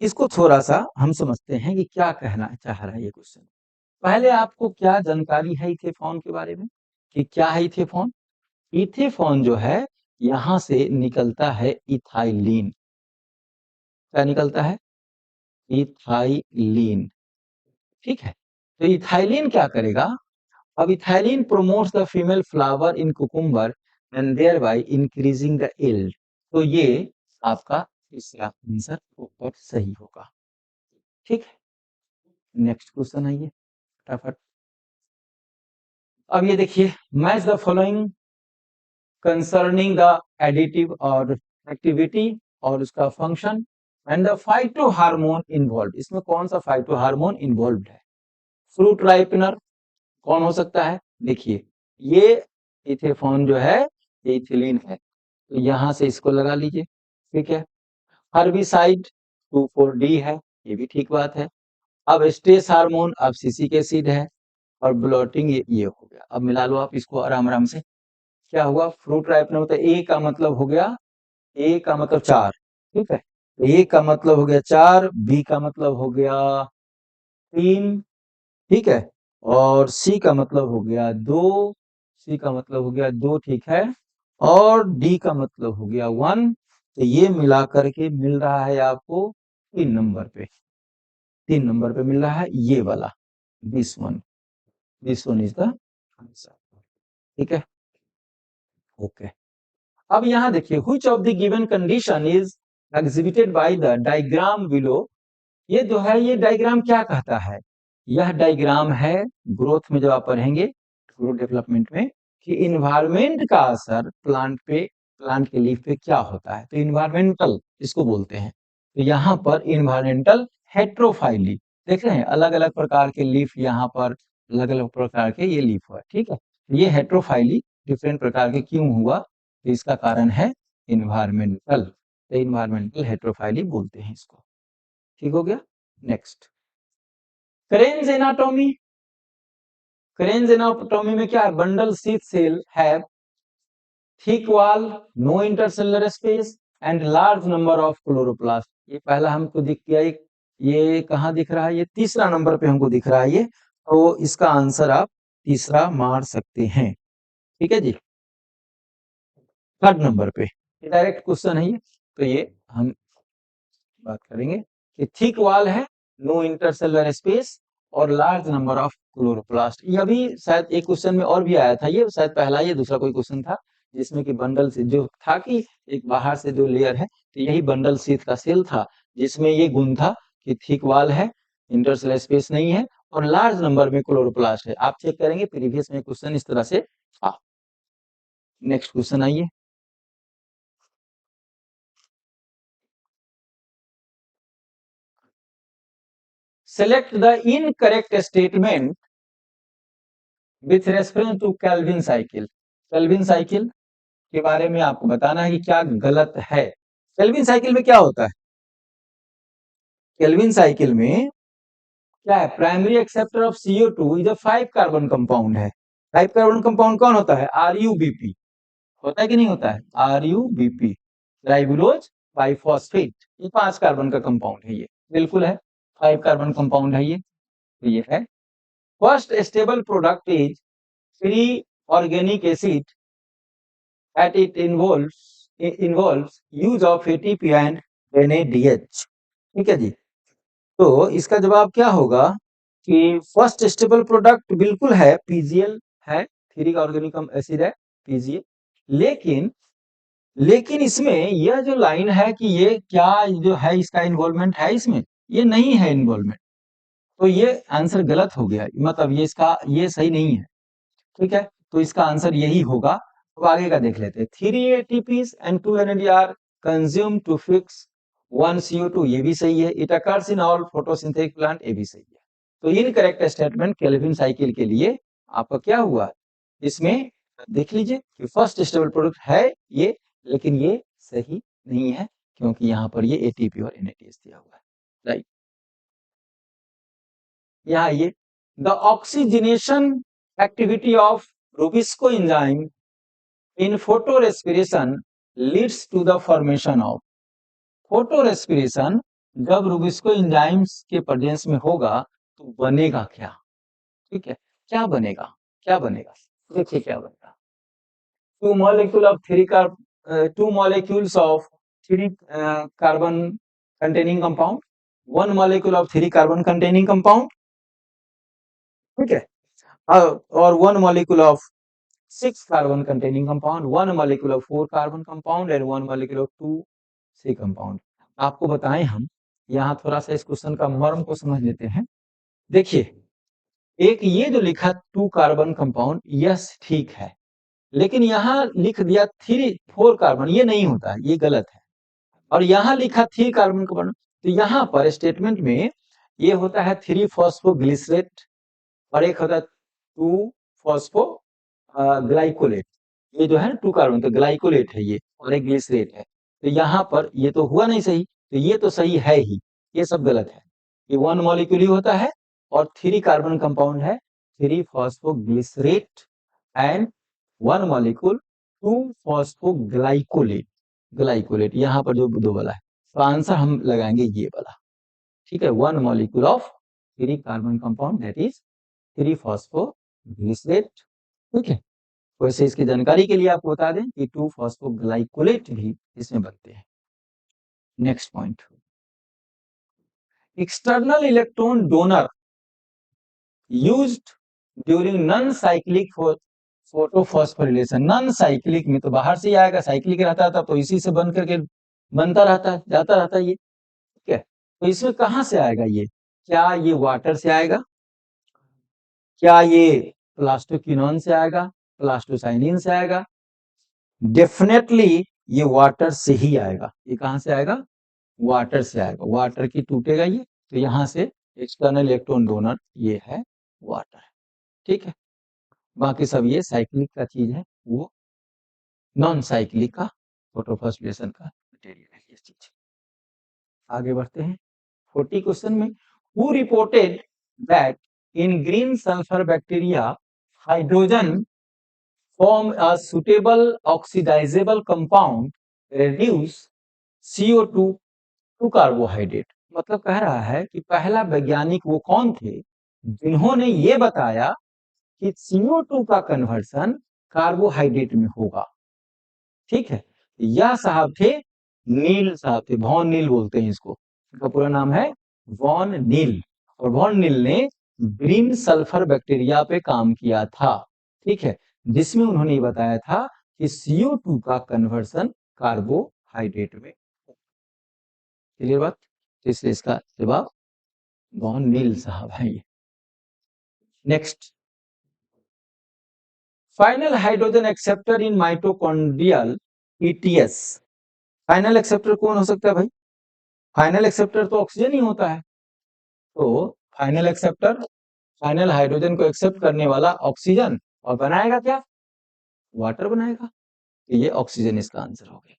इसको थोड़ा सा हम समझते हैं कि क्या कहना चाह रहा है ये क्वेश्चन। पहले आपको क्या जानकारी है इथेफॉन के बारे में, कि क्या है इथेफॉन? इथेफॉन जो है यहां से निकलता है इथाइलिन, क्या निकलता है? इथाइलिन, ठीक है। तो इथाइलिन क्या करेगा? अब ethylene promotes the female flower in cucumber and thereby increasing the yield, तो ये आपका तीसरा आंसर ऊपर सही होगा, ठीक है। नेक्स्ट क्वेश्चन है ये, फटाफट। अब ये देखिए, match the following concerning the additive और एक्टिविटी और उसका function and the phyto hormone involve, इसमें कौन सा फाइटो हार्मोन इन्वॉल्व है? फ्रूट राइपनर कौन हो सकता है? देखिए, ये इथेफॉन जो है ये इथिलीन है, तो यहां से इसको लगा लीजिए, ठीक है। हर्बिसाइड 2,4-D है, ये भी ठीक बात है। अब स्ट्रेस हार्मोन अब सिसिक एसिड है, और ब्लोटिंग ये हो गया। अब मिला लो आप इसको आराम आराम से, क्या हुआ? फ्रूट राइपनर, तो ए का मतलब हो गया, ए का मतलब 4, ठीक है। ए का मतलब हो गया 4, बी का मतलब हो गया 3, ठीक है, और सी का मतलब हो गया 2, सी का मतलब हो गया 2, ठीक है, और डी का मतलब हो गया 1। तो ये मिला करके मिल रहा है आपको 3 नंबर पे, 3 नंबर पे मिल रहा है ये वाला, this one, this one is the answer, ठीक है, ओके। अब यहाँ देखिए, which of the given condition is exhibited by the diagram below. ये जो है ये डायग्राम क्या कहता है? यह डायग्राम है ग्रोथ में, जब आप पढ़ेंगे ग्रोथ डेवलपमेंट में, कि इन्वायरमेंट का असर प्लांट पे, प्लांट के लीफ पे क्या होता है, तो इन्वायरमेंटल इसको बोलते हैं। तो यहाँ पर इन्वायरमेंटल हेट्रोफाइली, देख रहे हैं अलग अलग प्रकार के लीफ, यहाँ पर अलग अलग प्रकार के ये लीफ हुआ, ठीक है। ये हेट्रोफाइली डिफरेंट प्रकार के क्यों हुआ? तो इसका कारण है इन्वायरमेंटल, तो इन्वायरमेंटल हेट्रोफाइली बोलते हैं इसको, ठीक हो गया। Next, Kranz anatomy, Kranz anatomy में क्या है? Bundle sheath cell have thick wall, no intercellular space and large number of chloroplast. ये पहला हमको दिख गया, ये कहाँ दिख रहा है? ये तीसरा नंबर पे हमको दिख रहा है ये, तो इसका आंसर आप तीसरा मार सकते हैं, ठीक है जी। थर्ड नंबर पे डायरेक्ट क्वेश्चन है ये, तो ये हम बात करेंगे कि थिक वॉल है, नो इंटरसेलुलर स्पेस और लार्ज नंबर ऑफ क्लोरोप्लास्ट। ये अभी शायद एक क्वेश्चन में और भी आया था, ये शायद पहला ये दूसरा कोई क्वेश्चन था, जिसमें कि बंडल से जो था कि एक बाहर से जो लेयर है, तो यही बंडल शीथ का सेल था, जिसमें ये गुण था कि थिक वॉल है, इंटरसेलुलर स्पेस नहीं है, और लार्ज नंबर में क्लोरोप्लास्ट है। आप चेक करेंगे प्रीवियस में क्वेश्चन इस तरह से था। नेक्स्ट क्वेश्चन आइए, select the incorrect statement with reference to Calvin cycle. Calvin cycle के बारे में आपको बताना है कि क्या गलत है। केल्विन साइकिल में क्या होता है? केल्विन साइकिल में क्या है? Primary acceptor of CO2 is a 5 carbon compound है। 5 कार्बन कंपाउंड कौन होता है? RuBp होता है कि नहीं होता है? RuBp राइबोलोज बाइफॉस्फेट, ये 5 कार्बन का कंपाउंड है, ये बिल्कुल है 5 कार्बन कंपाउंड है ये। तो ये है first stable product is free organic acid at it involves use of ATP and NADH। ठीक है जी। तो इसका जवाब क्या होगा कि फर्स्ट स्टेबल प्रोडक्ट बिल्कुल है, PGL है, थ्री ऑर्गेनिक एसिड है PGL। लेकिन लेकिन इसमें यह जो लाइन है कि ये क्या जो है इसका इन्वॉल्वमेंट है इसमें, ये नहीं है इन्वॉल्वमेंट, तो ये आंसर गलत हो गया, मतलब ये इसका ये सही नहीं है। ठीक है, तो इसका आंसर यही होगा। अब आगे का देख लेते हैं। 3 ATPs and 2 NADR consumed to fix 1 CO2, ये भी सही है। It occurs in all photosynthetic plant, ये भी सही है। तो इनकरेक्ट स्टेटमेंट केल्विन साइकिल के लिए आपका क्या हुआ, इसमें देख लीजिए कि फर्स्ट स्टेबल प्रोडक्ट है ये, लेकिन ये सही नहीं है क्योंकि यहाँ पर ये ATP और NADH दिया हुआ है, राइट। यहाँ ये the oxygenation activity of RuBisCO enzyme in photo respiration leads to the formation of. Photo respiration जब रूबिस्को एंजाइम्स के प्रेजेंस में होगा तो बनेगा क्या? ठीक है, क्या बनेगा? क्या बनेगा? देखिए क्या बनेगा। Two molecule of three two molecules of three carbon containing compound, one molecule of three carbon containing compound, ठीक है, और one molecule of 6 carbon containing compound, one molecule of 4 carbon compound and one molecule of 2 C compound। आपको बताएं हम यहाँ थोड़ा सा इस क्वेश्चन का मर्म को समझ लेते हैं। देखिए, एक ये जो लिखा 2 कार्बन कंपाउंड, यस ठीक है, लेकिन यहाँ लिख दिया 4 कार्बन, ये नहीं होता है, ये गलत है। और यहाँ लिखा 3 कार्बन कंपाउंड, तो यहाँ पर स्टेटमेंट में ये होता है 3 फॉस्फोग्लिसरेट और एक होता है 2 फॉस्फो ग्लाइकोलेट। ये जो है ना 2 कार्बन, तो ग्लाइकोलेट है ये और एक ग्लिसरेट है। तो यहाँ पर ये तो हुआ नहीं सही, तो ये तो सही है ही, ये सब गलत है। ये 1 मॉलिक्यूल ही होता है और 3 कार्बन कंपाउंड है, 3 phosphoglycerate and 1 molecule 2 phosphoglycolate. Glycolate यहाँ पर जो दो वाला है, तो आंसर हम लगाएंगे ये वाला। ठीक है, 1 molecule of 3 carbon compound that is 3 phosphoglycerate. ठीक है, वैसे इसकी जानकारी के लिए आपको बता दें कि 2 फॉस्फोग्लाइकोलेट भी इसमें बनते हैं। Next point, external electron donor used during non cyclic photophosphorylation. Non cyclic में तो बाहर से ही आएगा, साइक्लिक रहता था तो इसी से बन करके बनता रहता है, जाता रहता है ये। ठीक है, तो इसमें कहां से आएगा ये? क्या ये वाटर से आएगा? क्या ये प्लास्टोक्विनोन से आएगा? प्लास्टोसाइनिन से आएगा? डेफिनेटली ये वाटर से ही आएगा। ये कहां से आएगा? वाटर से आएगा। वाटर की टूटेगा ये, तो यहां से एक्सटर्नल इलेक्ट्रॉन डोनर ये है वाटर। ठीक है, बाकी सब ये साइक्लिक का चीज है, वो नॉन साइक्लिक का फोटोफॉस्फोरेशन का मटेरियल है ये चीज। आगे बढ़ते हैं 40 क्वेश्चन में। Who reported that in green sulphur bacteria hydrogen form a suitable oxidizable compound reduce CO2 to carbohydrate. मतलब कह रहा है कि पहला वैज्ञानिक वो कौन थे जिन्होंने ये बताया कि CO2 का कन्वर्सन कार्बोहाइड्रेट में होगा। ठीक है, यह साहब थे नील साहब थे, वॉन नील बोलते हैं इसको, इसका पूरा नाम है वॉन नील। और वॉन नील ने ग्रीन सल्फर बैक्टीरिया पे काम किया था। ठीक है, जिसमें उन्होंने ये बताया था कि CO2 का कन्वर्सन कार्बोहाइड्रेट में। क्लियर बात? इसलिए इसका जवाब वॉन नील साहब है ये। नेक्स्ट, फाइनल हाइड्रोजन एक्सेप्टर इन माइटोकॉन्ड्रियल ETS। फाइनल एक्सेप्टर कौन हो सकता है भाई? फाइनल एक्सेप्टर तो ऑक्सीजन ही होता है। तो फाइनल एक्सेप्टर, फाइनल हाइड्रोजन को एक्सेप्ट करने वाला ऑक्सीजन, और बनाएगा क्या, वाटर बनाएगा। तो ये ऑक्सीजन इसका आंसर हो गया।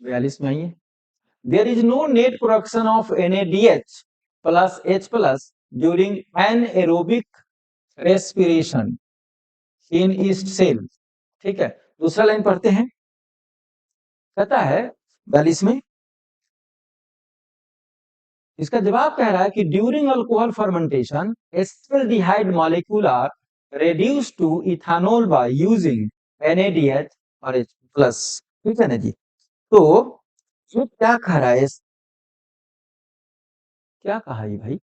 42 में आइए, there is no net production of NaDH plus H plus during anaerobic respiration in yeast cell. ठीक है, दूसरा लाइन पढ़ते हैं, कहता है 42 में, इसका जवाब कह रहा है कि during alcohol fermentation acetaldehyde molecule are reduced to ethanol by using NaDH और H प्लस। ठीक है ना जी, तो ये क्या कह रहा है, क्या कहा ये भाई,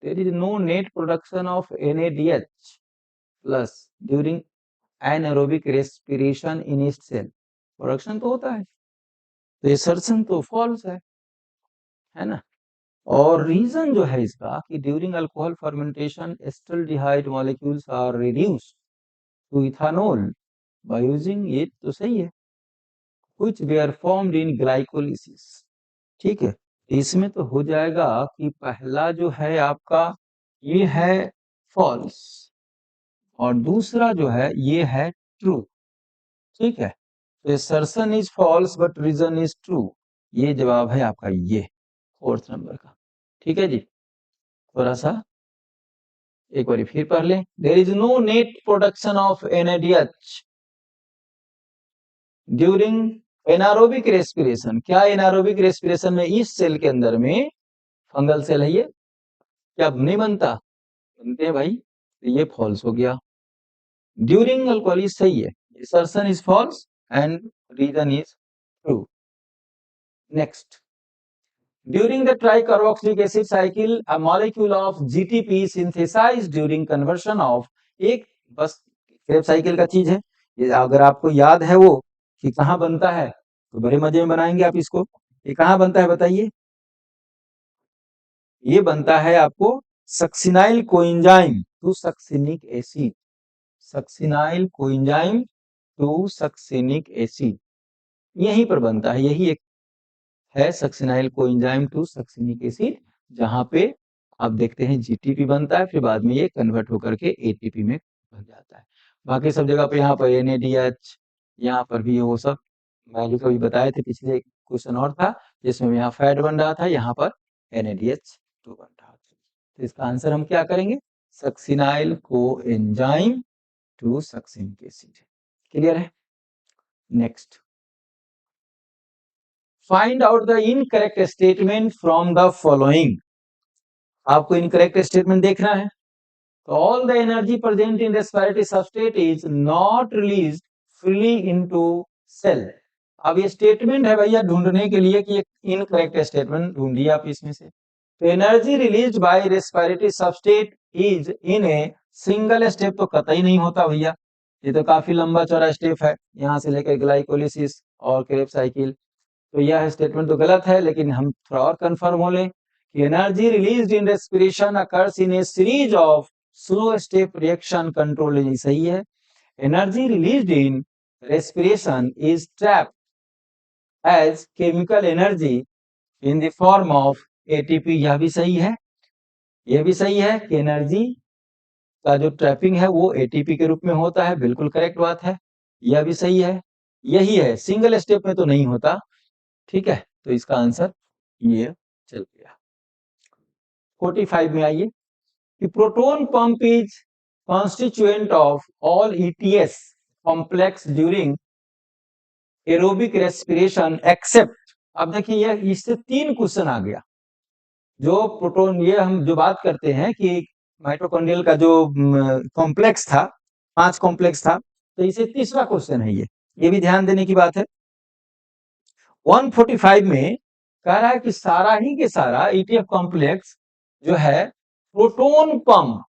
there is no net production of NaDH plus during anaerobic respiration in yeast cell। Production तो होता है, तो ये सर्सन तो फॉल्स है ना। और रीजन जो है इसका कि during alcohol fermentation acetaldehyde molecules are reduced to ethanol by using, ये तो सही है, which were formed in glycolysis. ठीक है, इसमें तो हो जाएगा कि पहला जो है आपका ये है फॉल्स, और दूसरा जो है ये है ट्रू। ठीक है, तो assertion is false but reason is true, ये जवाब है आपका ये 4th नंबर का। ठीक है जी, थोड़ा सा एक बार फिर पढ़ लें, there is no net production of NaDH during anaerobic respiration. क्या एनारोबिक रेस्पिरेशन में इस सेल के अंदर में फंगल सेल है ये, क्या नहीं बनता, बनते हैं भाई, तो ये फॉल्स हो गया। ड्यूरिंग अल्कोहल सही है, assertion is false and reason is true। next, during the tricarboxylic acid cycle a molecule of GTP synthesized during conversion of, एक बस क्रेब्स साइकिल का चीज है ये, अगर आपको याद है वो कि कहाँ बनता है तो बड़े मजे में बनाएंगे आप इसको। ये कहाँ बनता है बताइए, ये बनता है आपको succinyl coenzyme to succinic acid, succinyl coenzyme to succinic acid, यहीं पर बनता है, यही एक है succinyl coenzyme to succinic acid, जहां पे आप देखते हैं जीटीपी बनता है, फिर बाद में ये कन्वर्ट होकर के एटीपी में बन जाता है। बाकी सब जगह पे यहाँ पर NaDH, यहाँ पर भी वो सब मैंने कभी बताए थे, पिछले क्वेश्चन और था जिसमें यहाँ फैट बन रहा था, यहाँ पर NaDH2 बन रहा था। तो इसका आंसर हम क्या करेंगे, succinyl coenzyme to succinic acid. Clear है। Next, find out the incorrect statement from the following. आपको इनकरेक्ट स्टेटमेंट देखना है, तो all the energy present in respiratory substrate is not release freely into cell. अब ये स्टेटमेंट है भैया ढूंढने के लिए कि इनकरेक्ट स्टेटमेंट ढूंढिए आप इसमें से। तो energy release by respiratory substrate is in a single step, तो कतई नहीं होता भैया, ये तो काफी लंबा चौड़ा स्टेप है, यहाँ से लेकर ग्लाइकोलिसिस और क्रेब्स साइकिल, तो यह स्टेटमेंट तो गलत है, लेकिन हम थोड़ा और कंफर्म हो लें कि energy released in respiration occurs in a series of slow step reaction control, सही है। Energy released in respiration is trapped as chemical energy in the form of ATP, यह भी सही है। यह भी सही है कि एनर्जी का जो ट्रैपिंग है वो एटीपी के रूप में होता है, बिल्कुल करेक्ट बात है, यह भी सही है। यही है, सिंगल स्टेप में तो नहीं होता। ठीक है, तो इसका आंसर ये चल गया। 45 में आइए कि proton pump is constituent of all ETS complex during aerobic respiration except. अब देखिए ये इससे 3 क्वेश्चन आ गया, जो प्रोटोन, ये हम जो बात करते हैं कि माइटोकॉन्ड्रियल का जो कॉम्प्लेक्स था, 5 कॉम्प्लेक्स था, तो इसे तीसरा क्वेश्चन है ये भी ध्यान देने की बात है। 145 में कह रहा है कि सारा ही के सारा ETF कॉम्प्लेक्स जो है proton pump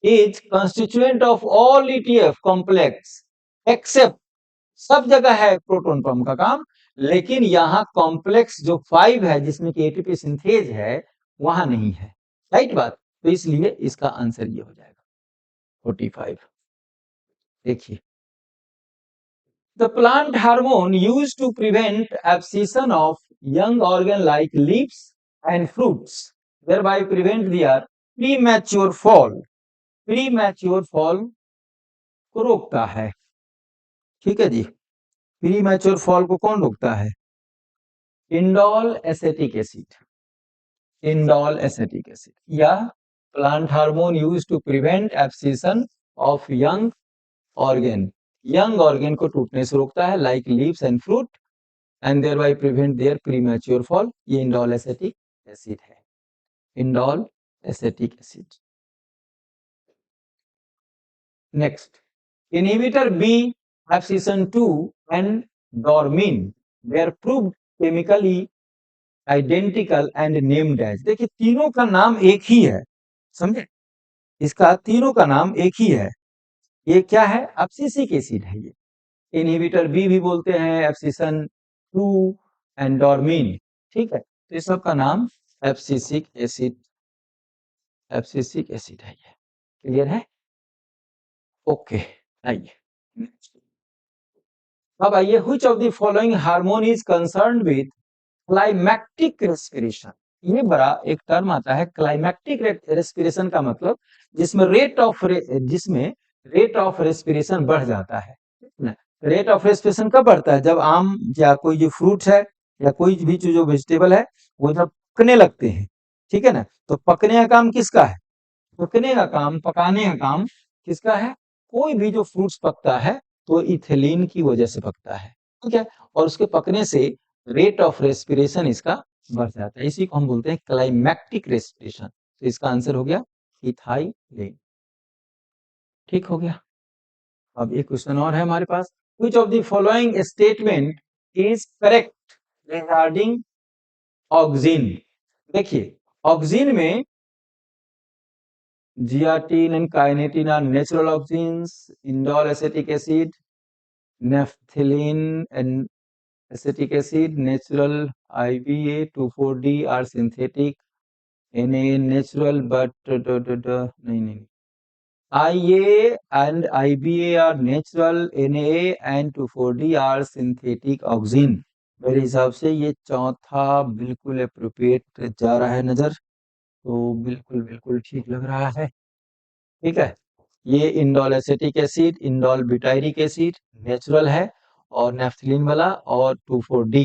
is constituent of all ETF complex except, सब जगह है प्रोटोन पंप का काम, लेकिन यहाँ कॉम्प्लेक्स जो 5 है जिसमें कि एटीपी सिंथेज है वहां नहीं है, राइट बात, तो इसलिए इसका आंसर ये हो जाएगा 45। देखिए, the plant hormone used to prevent abscission of young organ like leaves and fruits, thereby prevent their premature fall. Premature fall को रोकता है, ठीक है जी। प्रीमैच्योर फॉल को कौन रोकता है? Indole acetic acid, indole acetic acid या plant hormone use to prevent abscission of young organ को टूटने से रोकता है, like leaves and fruit, and thereby prevent their premature fall. ये इंडोल एसेटिक एसिड है, indole acetic acid. Next, inhibitor B abscission 2 and dormin, they are proved chemically identical and named as. देखिए तीनों का नाम एक ही है, समझे, इसका तीनों का नाम एक ही है। ये क्या है? एब्सिसिक एसिड है ये। इनहिबिटर बी भी बोलते हैं, एब्सिशन 2 एंड डोरमिन, ठीक है। तो इस सब का नाम एब्सिसिक एसिड, एब्सिसिक एसिड है ये। क्लियर है? ओके, आइए अब आइए, which of the following hormone is concerned with climactic respiration. ये बड़ा एक टर्म आता है, क्लाइमैक्टिक रेस्पिरेशन का मतलब जिसमें रेट ऑफ रेस्पिरेशन बढ़ जाता है। रेट ऑफ रेस्पिरेशन कब बढ़ता है? जब आम या कोई जो फ्रूट है या कोई भी जो वेजिटेबल है वो जब पकने लगते हैं, ठीक है ना। तो पकने का काम किसका है? पकने का काम, पकाने का काम किसका है? कोई भी जो फ्रूट्स पकता है तो इथिलीन की वजह से पकता है, ठीक है। और उसके पकने से रेट ऑफ रेस्पिरेशन इसका बढ़ जाता है, इसी को हम बोलते हैं क्लाइमैक्टिक रेस्पिरेशन। तो इसका आंसर हो गया इथाइलिन, ठीक हो गया। अब एक क्वेश्चन और है हमारे पास, which of the following statement is correct regarding auxin. देखिए ऑक्सिन में zeatin and kinetin are natural auxins, indole acetic acid, naphthalene and acetic acid, natural, IBA 2,4-D are synthetic, Na natural but नहीं, IA and IBA are natural, Na and 2,4-D are synthetic auxin। मेरे हिसाब से ये चौथा बिल्कुल अप्रोप्रिएट जा रहा है नजर, तो बिल्कुल बिल्कुल ठीक लग रहा है, ठीक है। ये indole acetic acid, indole butyric acid natural है, और नेफ्थलीन वाला और 2,4-D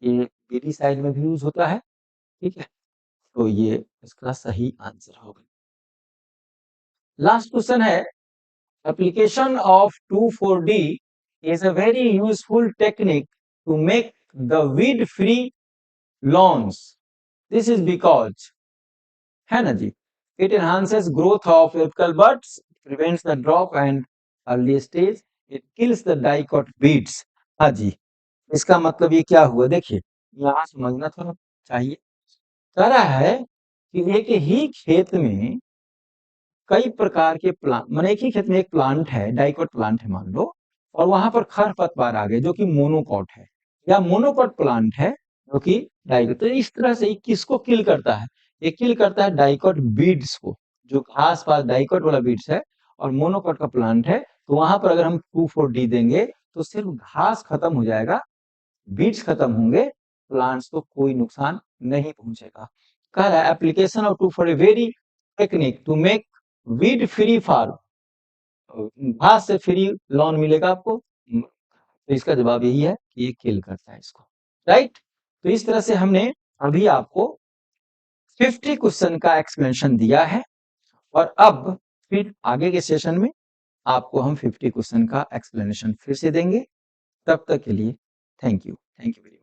ये बीडी साइड में भी यूज होता है, ठीक है। तो ये इसका सही आंसर होगा। लास्ट क्वेश्चन है, application of 2,4-D is a very useful technique to make the weed free lawns. This is because, है ना जी, it enhances growth of apical buds, prevents the drop and early stage, it kills the dicot beads। हाँ जी, इसका मतलब ये क्या हुआ? देखिए यहाँ समझना थोड़ा चाहिए। कह रहा है कि एक ही खेत में कई प्रकार के प्लांट, माने एक ही खेत में एक प्लांट है, डाइकोट प्लांट है मान लो, और वहां पर खरपतवार आ गए जो कि मोनोकॉट है, या मोनोकॉट प्लांट है जो कि डाइकोट। तो इस तरह से किसको किल करता है? ये किल करता है डाइकोट बीड्स को, जो आस पास डाइकोट वाला बीड्स है और मोनोकॉट का प्लांट है, तो वहां पर अगर हम 2,4-D देंगे तो सिर्फ घास खत्म हो जाएगा, बीड्स खत्म होंगे, प्लांट्स को कोई नुकसान नहीं पहुंचेगा। कह रहा है application of 2,4-D very technique to make weed free farm, घास से फ्री लॉन मिलेगा आपको। तो इसका जवाब यही है कि ये किल करता है इसको, राइट। तो इस तरह से हमने अभी आपको 50 क्वेश्चन का एक्सप्लेनेशन दिया है, और अब फिर आगे के सेशन में आपको हम 50 क्वेश्चन का एक्सप्लेनेशन फिर से देंगे। तब तक के लिए थैंक यू, थैंक यू।